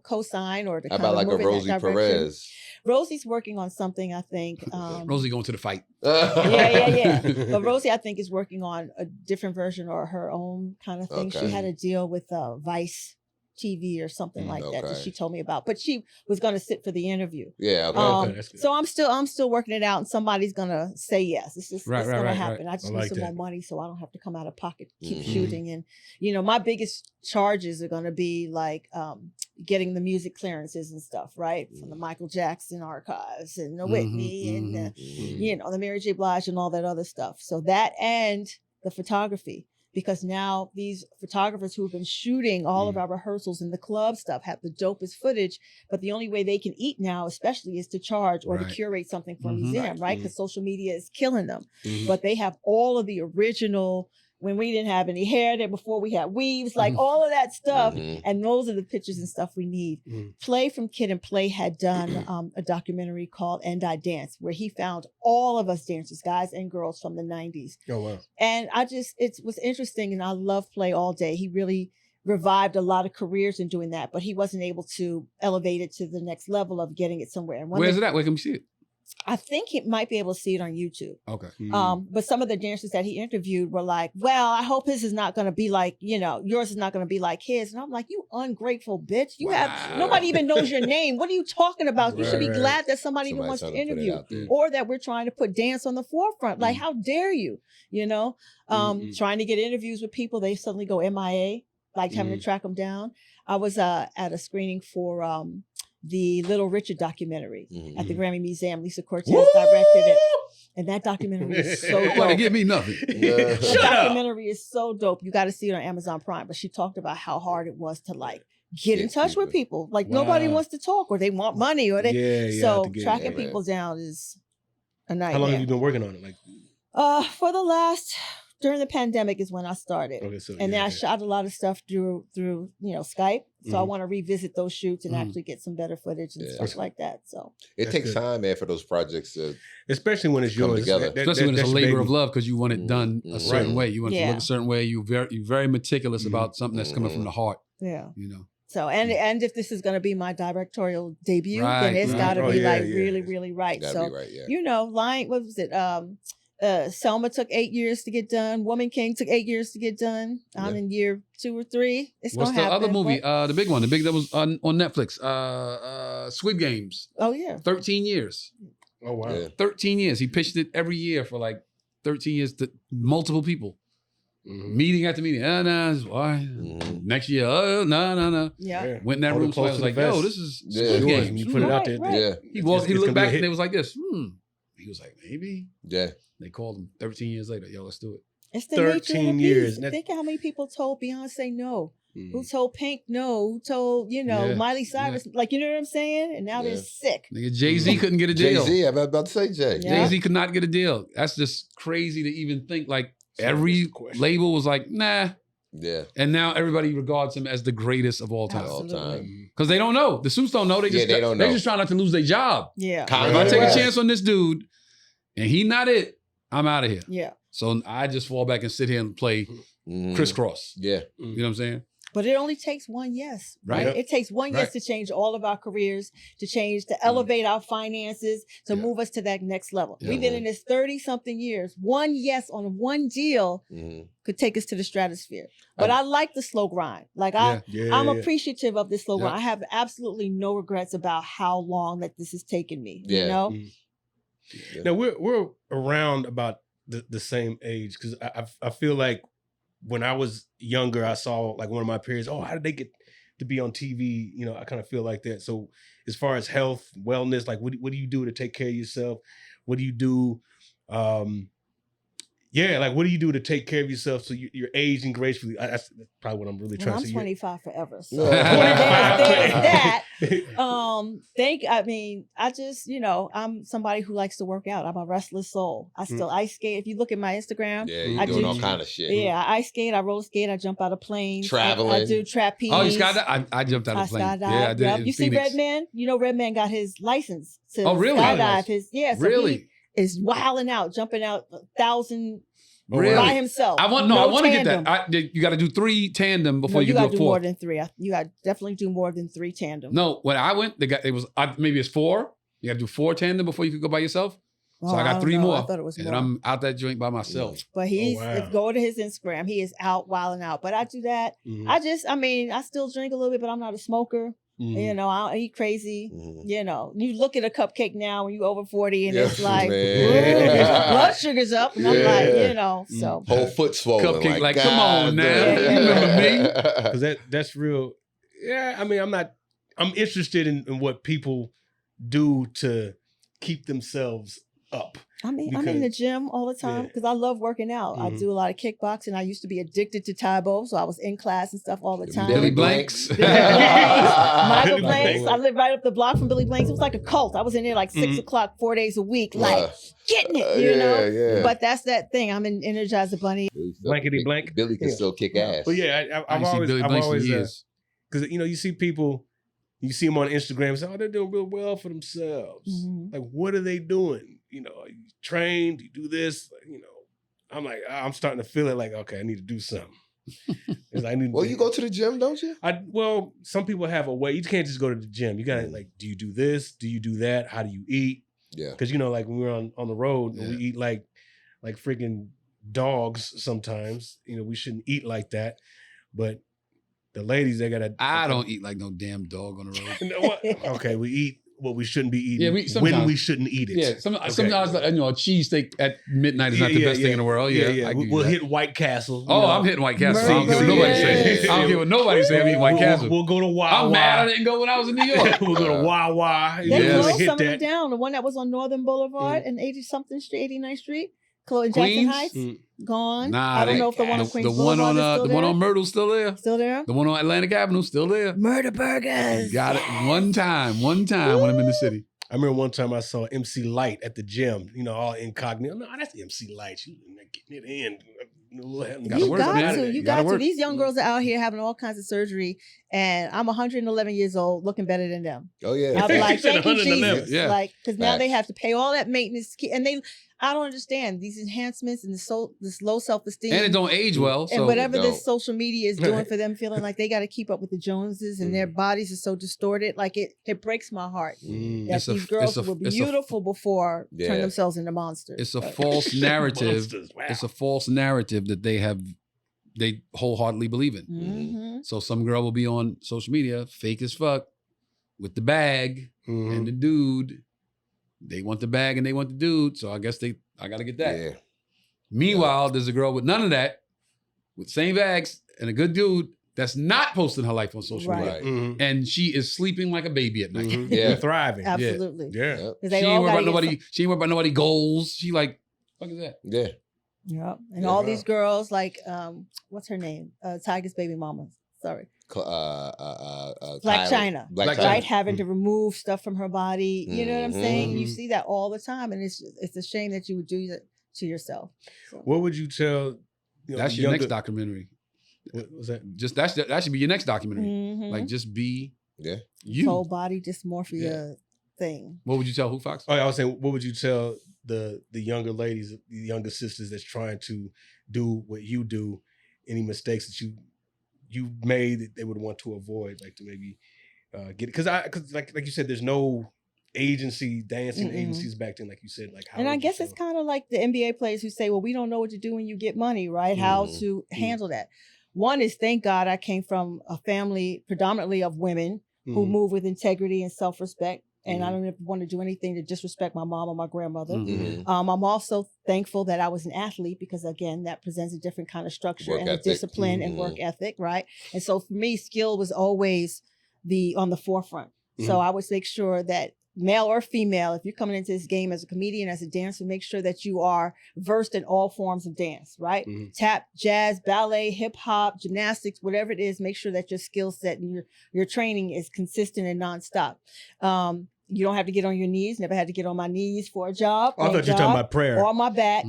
co-sign or to How kind about of like move a in Rosie that direction. Perez? Rosie's working on something, I think. Rosie going to the fight. Yeah. But Rosie, I think, is working on a different version or her own kind of thing. She Okay. had a deal with Vice TV or something like that okay. she told me about. But she was going to sit for the interview. Yeah. Okay. Okay, that's good. So I'm still working it out, and somebody's gonna say yes. It's just it's gonna happen. I just I need like some that. more money so I don't have to come out of pocket, keep shooting. And my biggest charges are gonna be like getting the music clearances and stuff, right? From the Michael Jackson archives and the Whitney and the Mary J. Blige and all that other stuff. So that and the photography. Because now these photographers who have been shooting all of our rehearsals and the club stuff have the dopest footage, but the only way they can eat now, especially, is to charge or to curate something for a museum, right? Because social media is killing them. But they have all of the original, when we didn't have any hair there, before we had weaves, like all of that stuff. And those are the pictures and stuff we need. Play from Kid and Play had done a documentary called And I Dance, where he found all of us dancers, guys and girls from the 90s. Oh, wow. And it was interesting, and I love Play all day. He really revived a lot of careers in doing that, but he wasn't able to elevate it to the next level of getting it somewhere. And Where's it at? Where can we see it? I think he might be able to see it on YouTube. Okay. But some of the dancers that he interviewed were like, well, I hope his is not going to be like, yours is not going to be like his. And I'm like, you ungrateful bitch. You have, nobody even knows your name. What are you talking about? You should be glad that somebody even wants to trying to put it interview out there. or that we're trying to put dance on the forefront. Like, how dare you, trying to get interviews with people. They suddenly go MIA, like having to track them down. I was at a screening for the Little Richard documentary at the Grammy Museum. Lisa Cortez directed it. And that documentary is so You want to dope. give me nothing. The documentary is so dope. You got to see it on Amazon Prime. But she talked about how hard it was to get in touch with people. Like nobody wants to talk, or they want money, or they. So tracking people down is a nightmare. How long have you been working on it? For the last during the pandemic is when I started. Okay, so and then I shot a lot of stuff through Skype. So I want to revisit those shoots and actually get some better footage and stuff like that. So it takes time, man, for those projects to especially when it's come yours. together. Especially when it's a labor of love because you want it done a certain way. You want it to look Yeah. a certain way. You're very meticulous about something that's coming from the heart. yeah. So Mm. and if this is going to be my directorial debut, Right, then it's right. got to Oh, be yeah, like yeah. really, really right. gotta So be right, yeah. Lion, what was it? Selma took 8 years to get done. Woman King took 8 years to get done. I'm in year 2 or 3. It's What's gonna the happen. other movie? but- The big one, that was on Netflix. Squid Games. oh yeah. 13 years. Oh wow. Yeah. 13 years. He pitched it every year for like 13 years to multiple people. Meeting after meeting. Why? Next year. No. Yeah. Went in that Hold room. it So I close was to like, the yo, vest. this is Yeah. Squid Yours, Games. you put it out there. Right. Yeah. He It's looked gonna be a back hit. and they was like this. He was like, maybe. Yeah. They called him 13 years later. Yo, let's do it. It's the nature of the 13 years. beast. Think of how many people told Beyonce no. Who told Pink no? Who told, Miley Cyrus? Like, you know what I'm saying? And now they're sick. Nigga, Jay-Z couldn't get a deal. Jay-Z, I'm about to say Jay. Yeah. Jay-Z could not get a deal. That's just crazy to even think. Like, every label was like, nah. Yeah. And now everybody regards him as the greatest of all time. All time. Because they don't know. The suits don't know. They just, they don't know. They just trying not to lose their job. Yeah. If I take a chance on this dude and he not it, I'm out of here. Yeah. So I just fall back and sit here and play crisscross. Yeah. You know what I'm saying? But it only takes one yes, right? It takes one yes to change all of our careers, to elevate our finances, to move us to that next level. We've been in this 30-something years. One yes on one deal could take us to the stratosphere. But I like the slow grind. Like I'm appreciative of this slow grind. I have absolutely no regrets about how long that this has taken me. You know? Now we're around about the same age, because I feel like when I was younger, I saw like one of my peers, how did they get to be on TV? You know, I kind of feel like that. So as far as health, wellness, like what do you do to take care of yourself? What do you do? What do you do to take care of yourself so you're aging gracefully? That's probably what I'm really trying to say. I'm 25 forever. So 25. there's that. I just, I'm somebody who likes to work out. I'm a restless soul. I still ice skate. If you look at my Instagram, you're doing all kind of shit. Yeah, I ice skate, I roller skate, I jump out of planes. Traveling. I do trapeze. Oh, you skydive? I jumped out of plane. Skydive. Yeah, I did. Yep. You see Phoenix. Redman? Redman got his license to really? skydive. So really? He is wilding out, jumping out 1,000 really? by himself. I want to get that. You got to do 3 tandem before you can do a 4th. More than 3. You got to definitely do more than 3 tandem. No, when I went, maybe it's 4. You got to do 4 tandem before you could go by yourself. So I got 3 more. I thought it was more. And I'm out that joint by myself. But go to his Instagram. He is out wilding out. But I do that. I still drink a little bit, but I'm not a smoker. I eat crazy. You look at a cupcake now when you over 40 and it's like, blood sugar's up. And I'm like, so. Whole foot swollen. Cupcake, like come on now. You remember me? Because that's real. Yeah, I'm interested in what people do to keep themselves up. I'm in the gym all the time because I love working out. I do a lot of kickboxing. I used to be addicted to Taebo, so I was in class and stuff all the time. Billy Blanks. Michael Blanks. I lived right up the block from Billy Blanks. It was like a cult. I was in there like 6 o'clock, 4 days a week, like getting it, Yeah. But that's that thing. I'm an Energizer Bunny. Blankety blank. Billy can still kick ass. But yeah, I've always because you see people, you see them on Instagram and say, they're doing real well for themselves. Like, what are they doing? You trained, you do this, I'm like, I'm starting to feel it like, okay, I need to do something. You go to the gym, don't you? Some people have a way. You can't just go to the gym. You gotta do you do this? Do you do that? How do you eat? Yeah. Because like when we're on the road and we eat like freaking dogs sometimes. We shouldn't eat like that. But the ladies, they gotta. I don't eat like no damn dog on the road. Okay, we eat what we shouldn't be eating when we shouldn't eat it. Yeah, sometimes a cheesesteak at midnight is not the best thing in the world. Yeah. We'll hit White Castle. I'm hitting White Castle. I don't care what nobody say. I don't care what nobody say. I'm eating White Castle. We'll go to Wawa. I'm mad I didn't go when I was in New York. We'll go to Wawa. They closed some of them down. The one that was on Northern Boulevard and 80-something Street, 89th Street. In Jackson Heights, gone. Nah, I don't know if the one on Queens one on Boulevard is still the one on Myrtle still there. Still there. The one on Atlantic Avenue still there. Murder Burgers. Got it one time when I'm in the city. I remember one time I saw MC Light at the gym. All incognito. No, that's MC Light. She getting it in. You got to. These young girls are out here having all kinds of surgery, and I'm 111 years old, looking better than them. Oh yeah. I'm like, thank you, Jesus. Yeah. Like, because now they have to pay all that maintenance, and I don't understand these enhancements and this low self-esteem. And it don't age well. And whatever this social media is doing for them, feeling like they got to keep up with the Joneses and their bodies are so distorted. Like it breaks my heart that these girls were beautiful before turn themselves into monsters. It's a false narrative. Wow. It's a false narrative that they wholeheartedly believe in. Mm-hmm. So some girl will be on social media, fake as fuck, with the bag and the dude. They want the bag and they want the dude, so I guess I got to get that. Yeah. Meanwhile, there's a girl with none of that, with same bags and a good dude that's not posting her life on social media, and she is sleeping like a baby at night. Yeah, thriving. Absolutely. Yeah. She ain't worried about nobody goals. She like, fuck is that? Yeah. Yeah. And all these girls, like, what's her name? Tiger's baby mama. sorry. Black China. Black Right, China. having to remove stuff from her body. You know what I'm saying? You Mhm. see that all the time, and it's a shame that you would do that to yourself. So. What would you tell? That's your next documentary. What was that? Just that should be your next documentary. Mhm. Like just be This whole body dysmorphia thing. What would you tell Who Fox? Oh, I was saying, what would you tell the younger ladies, the younger sisters that's trying to do what you do? Any mistakes that you made that they would want to avoid, like to maybe get it? Because like you said, there's no dancing agencies back then, like you said. Like, how and I guess it's kind of like the NBA players who say, well, we don't know what to do when you get money, right? How to handle that. One is, thank God I came from a family predominantly of women who move with integrity and self-respect. And I don't ever want to do anything to disrespect my mom or my grandmother. I'm also thankful that I was an athlete because, again, that presents a different kind of structure Work and ethic. a discipline and work ethic, right? And so for me, skill was always on the forefront. So I would make sure that male or female, if you're coming into this game as a comedian, as a dancer, make sure that you are versed in all forms of dance, right? Tap, jazz, ballet, hip hop, gymnastics, whatever it is, make sure that your skill set and your training is consistent and nonstop. You don't have to get on your knees. Never had to get on my knees for a job. I thought you were talking about prayer. Or on my back.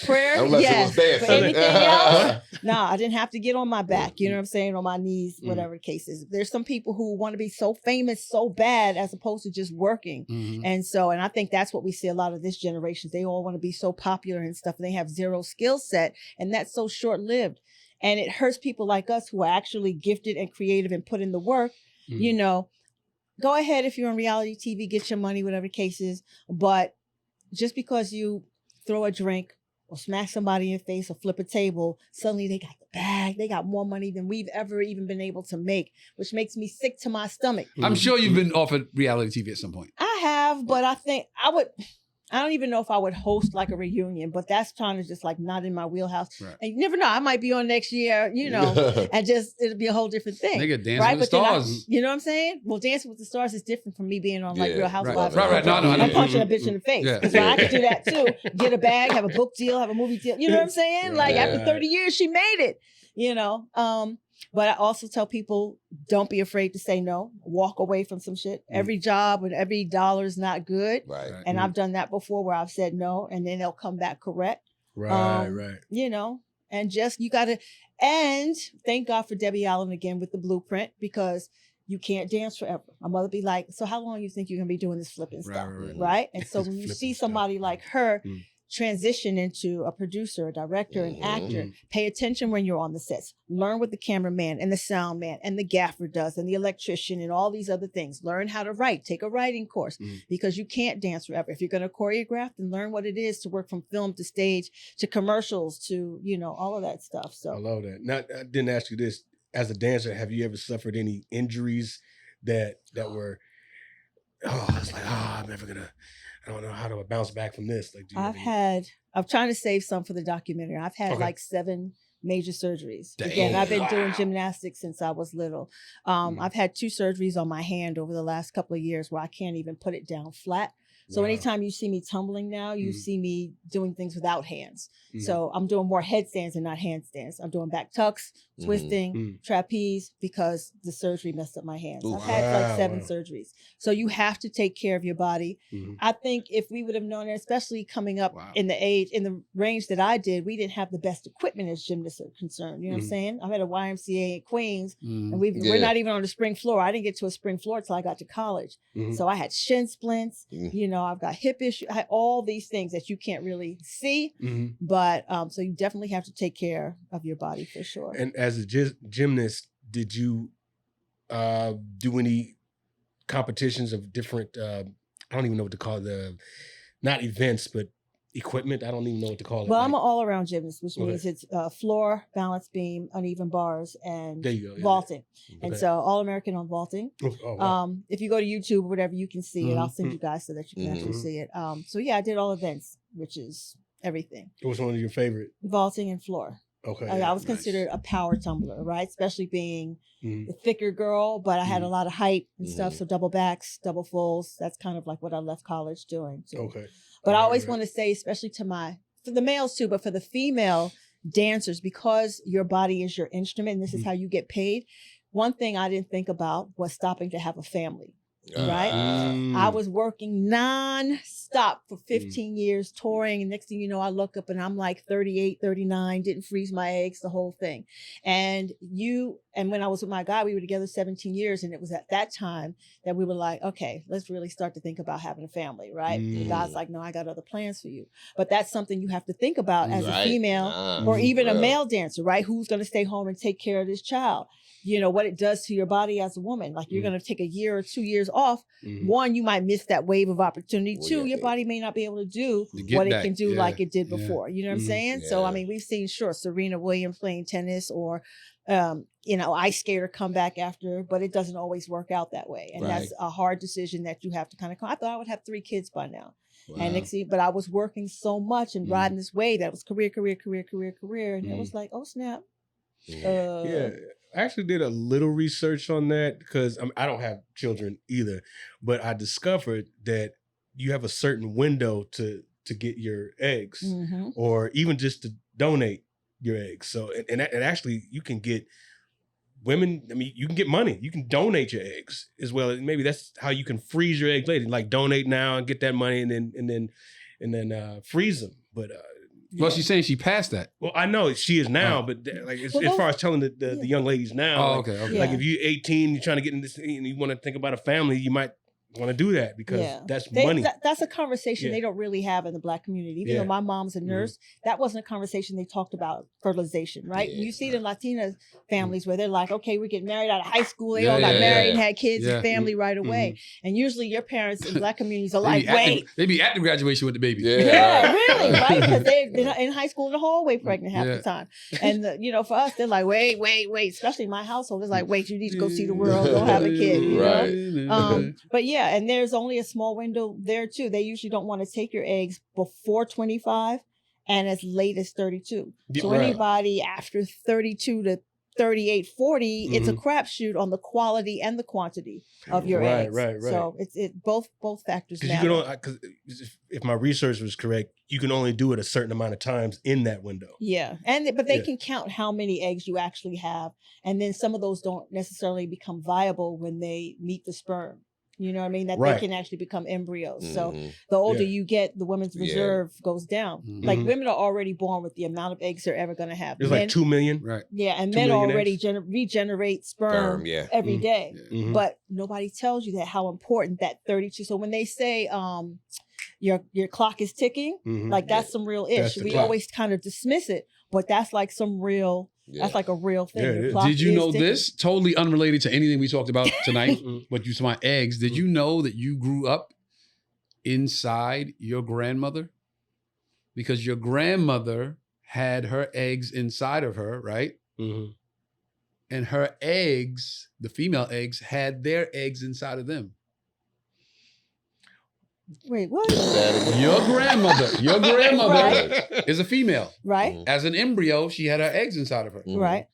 Prayer, Unless yes. it was But dancing. anything else, no, I didn't have to get on my back. You know what I'm saying? On my knees, whatever the case is. There's some people who want to be so famous, so bad, as opposed to just working. And I think that's what we see a lot of this generation. They all want to be so popular and stuff, and they have zero skill set, and that's so short-lived. And it hurts people like us who are actually gifted and creative and put in the work, you know. Go ahead if you're on reality TV, get your money, whatever the case is. But just because you throw a drink or smack somebody in the face or flip a table, suddenly they got the bag. They got more money than we've ever even been able to make, which makes me sick to my stomach. I'm sure you've been offered reality TV at some point. I have, but I think I don't even know if I would host like a reunion, but that's kind of just like not in my wheelhouse. Right. And you never know, I might be on next year, you know, and it'll be a whole different thing. Nigga, Dancing right? with the But then Stars. you know what I'm saying? Well, Dancing with the Stars is different from me being on like Real Housewives. Right. No, I'm punching a bitch in the face. Yeah. Because I could do that too. Get a bag, have a book deal, have a movie deal. You know what I'm saying? Like after 30 years, she made it, you know. But I also tell people, don't be afraid to say no. Walk away from some shit. Every job and every dollar is not good. Right. And I've done that before where I've said no and then they'll come back correct. Right. You know, and just you got to, and thank God for Debbie Allen again with the blueprint, because you can't dance forever. My mother be like, so how long you think you're going to be doing this flipping stuff? Right. And so when you see somebody like her transition into a producer, a director, an actor, pay attention when you're on the sets. Learn what the cameraman and the sound man and the gaffer does and the electrician and all these other things. Learn how to write. Take a writing course because you can't dance forever. If you're going to choreograph, then learn what it is to work from film to stage to commercials to, you know, all of that stuff. So I love that. Now, I didn't ask you this. As a dancer, have you ever suffered any injuries that were, it's like, I'm never going to, I don't know how to bounce back from this. Like, I'm trying to save some for the documentary. I've had like 7 major surgeries. Again, I've been doing gymnastics since I was little. I've had 2 surgeries on my hand over the last couple of years where I can't even put it down flat. So anytime you see me tumbling now, you see me doing things without hands. So I'm doing more headstands and not handstands. I'm doing back tucks, twisting, trapeze, because the surgery messed up my hands. I've had like 7 surgeries. So you have to take care of your body. I think if we would have known it, especially coming up in the range that I did, we didn't have the best equipment as gymnasts are concerned. You know what I'm saying? I've had a YMCA in Queens, and we're not even on the spring floor. I didn't get to a spring floor until I got to college. So I had shin splints, you know, I've got hip issues, I had all these things that you can't really see, but so you definitely have to take care of your body for sure. And as a gymnast, did you do any competitions of different, I don't even know what to call not events, but equipment? I don't even know what to call it. Well, I'm an all-around gymnast, which means it's floor, balance beam, uneven bars, and vaulting. And so all-American on vaulting. If you go to YouTube or whatever, you can see it. I'll send you guys so that you can actually see it. So yeah, I did all events, which is everything. What's one of your favorite? Vaulting and floor. Okay. I was considered a power tumbler, right? Especially being the thicker girl, but I had a lot of height and stuff. So double backs, double fulls. That's kind of like what I left college doing. So. Okay. But I always want to say, especially for the males too, but for the female dancers, because your body is your instrument and this is how you get paid, one thing I didn't think about was stopping to have a family. Right? Mm. I was working non-stop for 15 years, touring. And next thing you know, I look up and I'm like 38, 39, didn't freeze my eggs, the whole thing. And when I was with my guy, we were together 17 years. And it was at that time that we were like, okay, let's really start to think about having a family, right? The guy's like, no, I got other plans for you. But that's something you have to think about as a female or even a male dancer, right? Who's going to stay home and take care of this child? You know, what it does to your body as a woman. Like you're going to take a year or 2 years off. One, you might miss that wave of opportunity. Two, your body may not be able to do what it can do like it did before. You know what I'm saying? Yeah. So, I mean, we've seen, Serena Williams playing tennis or, ice skater come back after, but it doesn't always work out that way. And that's a hard decision that you have to kind of, I thought I would have 3 kids by now. Wow. And but I was working so much and riding this wave that was career. And it was like, oh, snap. Yeah. I actually did a little research on that because I don't have children either, but I discovered that you have a certain window to get your eggs or even just to donate your eggs. So, and actually you can get women, you can get money. You can donate your eggs as well. Maybe that's how you can freeze your eggs later, like donate now and get that money and then freeze them. But, well, she's saying she passed that. Well, I know she is now, but like as far as telling the young ladies now, okay. Like if you're 18, you're trying to get in this, and you want to think about a family, you might want to do that because that's money. That's a conversation they don't really have in the Black community. Even though my mom's a nurse, that wasn't a conversation they talked about fertilization, right? You see it in Latina families where they're like, okay, we're getting married out of high school. They all got married and had kids and family right away. And usually your parents in Black communities are like, wait. They be at the graduation with the baby. Yeah, really, right? Because they're in high school in the hallway pregnant half the time. And, for us, they're like, wait. Especially in my household, it's like, wait, you need to go see the world. Don't have a kid. You know? But yeah, and there's only a small window there too. They usually don't want to take your eggs before 25 and as late as 32. So anybody after 32 to 38, 40, it's a crapshoot on the quality and the quantity of your eggs. Right. So it's both factors matter. Because if my research was correct, you can only do it a certain amount of times in that window. Yeah, but they can count how many eggs you actually have, and then some of those don't necessarily become viable when they meet the sperm. You know what I mean? That they can actually become embryos. So the older you get, the women's reserve goes down. Like women are already born with the amount of eggs they're ever going to have. It's like 2 million. Right. Yeah, and men already regenerate sperm every day. But nobody tells you that how important that 32. So when they say your clock is ticking, like that's some real ish. We always kind of dismiss it, but that's like some real. That's like a real thing. Did you know this? Totally unrelated to anything we talked about tonight, but you saw my eggs. Did you know that you grew up inside your grandmother? Because your grandmother had her eggs inside of her, right? And her eggs, the female eggs, had their eggs inside of them. Wait, what? Your grandmother is a female. Right. As an embryo, she had her eggs inside of her. Right.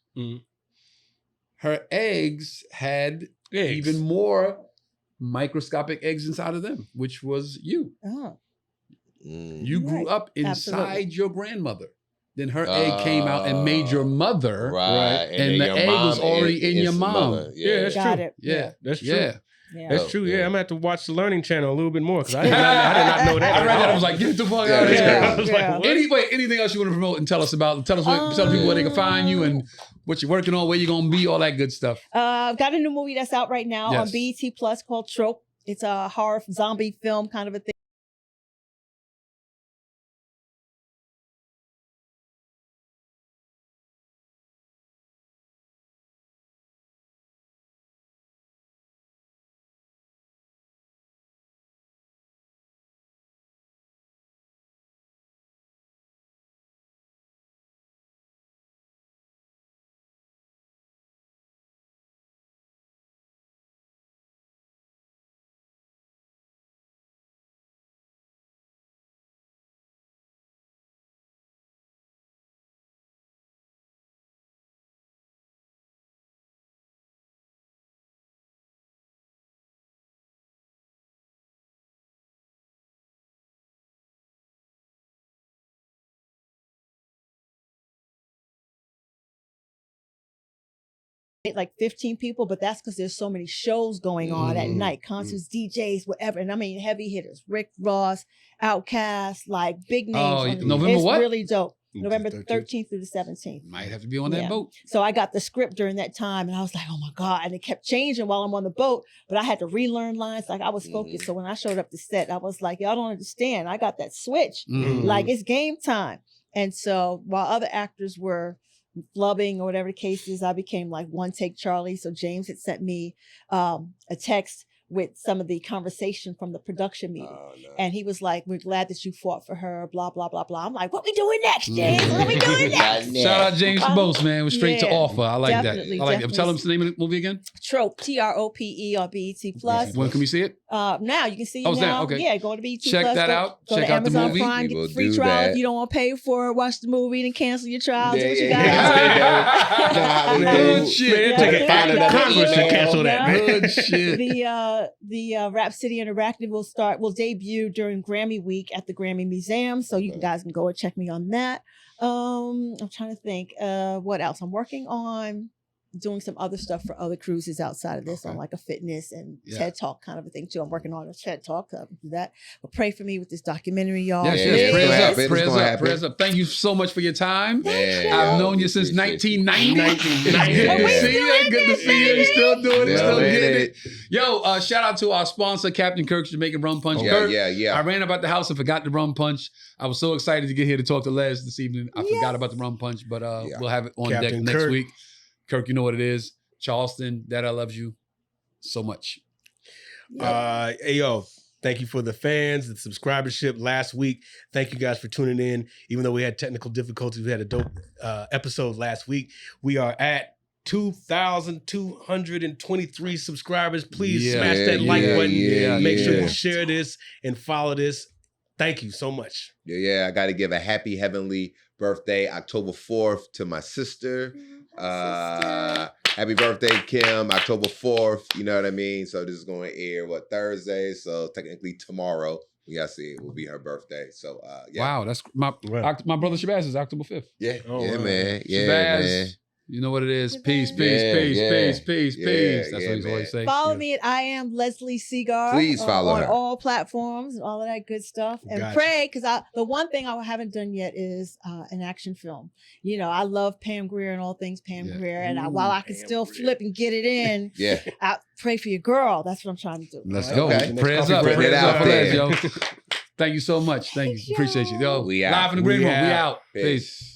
Her eggs had even more microscopic eggs inside of them, which was you. Oh. You grew up inside your grandmother. Then her egg came out and made your mother. Right. And the egg was already in your mom. Yeah, that's true. Got it. Yeah. That's true. Yeah. That's true. Yeah, I'm gonna have to watch the Learning Channel a little bit more because I did not know that. I read that. I was like, get the fuck out of here. Yeah. Anyway, anything else you want to promote and tell us about? Tell people where they can find you and what you're working on, where you're gonna be, all that good stuff. I've got a new movie that's out right now on BET Plus called Trope. It's a horror zombie film kind of a thing. like 15 people, but that's because there's so many shows going on at night, concerts, DJs, whatever. And I mean, heavy hitters, Rick Ross, Outkast, like big names. November it's what? really dope. November 13th. 13th through the 17th. Might have to be on that boat. So I got the script during that time and I was like, oh my God. And it kept changing while I'm on the boat, but I had to relearn lines. Like I was focused. So when I showed up to set, I was like, y'all don't understand. I got that switch. Like it's game time. And so while other actors were flubbing or whatever the case is, I became like one take Charlie. So James had sent me a text with some of the conversation from the production meeting. Oh, no. And he was like, we're glad that you fought for her, blah, blah, blah, blah. I'm like, what we doing next, James? What we doing next? Shout out James Bose, man. We're straight to offer. I like that. Definitely, I like it. Tell him the name of the movie again. Trope, TROPE on BET Plus. When can we see it? Now you can see it now. now. Okay. Yeah, go to BET Check Plus. that out. Go Check to out the Amazon movie. Prime, get the free trial. If you don't want to pay for it, watch the movie, then cancel your trial. Do what you got. Good shit. Take a Congress to cancel that, man. Good shit. The Rhapsody Interactive will debut during Grammy week at the Grammy Museum. So you guys can go and check me on that. I'm trying to think what else. I'm working on doing some other stuff for other cruises outside of this on like a fitness and TED Talk kind of a thing too. I'm working on a TED Talk. So I can do that. But pray for me with this documentary, y'all. Yes. Prayers up. Thank you so much for your time. Man, I've known you since 1990. Good to see you. You're still doing it. Still getting it. Yo, shout out to our sponsor, Captain Kirk's Jamaican Rum Punch. Kirk, I ran about the house and forgot the rum punch. I was so excited to get here to talk to Les this evening. I forgot about the rum punch, but we'll have it on Captain deck Kirk. next week. Kirk, you know what it is. Charleston, Dad, I love you so much. Hey, yo, thank you for the fans, the subscribership last week. Thank you guys for tuning in. Even though we had technical difficulties, we had a dope episode last week. We are at 2,223 subscribers. Please smash that like button. Make sure you share this and follow this. Thank you so much. I got to give a happy heavenly birthday, October 4th, to my sister. Happy birthday, Kim, October 4th. You know what I mean? So this is going to air, Thursday? So technically tomorrow, we got to see it will be her birthday. So, Wow, that's my brother Shabazz is October 5th. Man. Shabazz, you know what it is. Peace. That's what he's always saying. Follow me at I am Leslie Seagar. Please follow her on all platforms and all of that good stuff. And pray, because the one thing I haven't done yet is an action film. You know, I love Pam Grier and all things Pam Grier. And while I can still flip and get it in, I pray for your girl. That's what I'm trying to do. Let's go. Prayers up. Prayers up for Les, yo. Thank you so much. Thank you. Appreciate you. Yo, we out. Live in the green room. We out. Peace.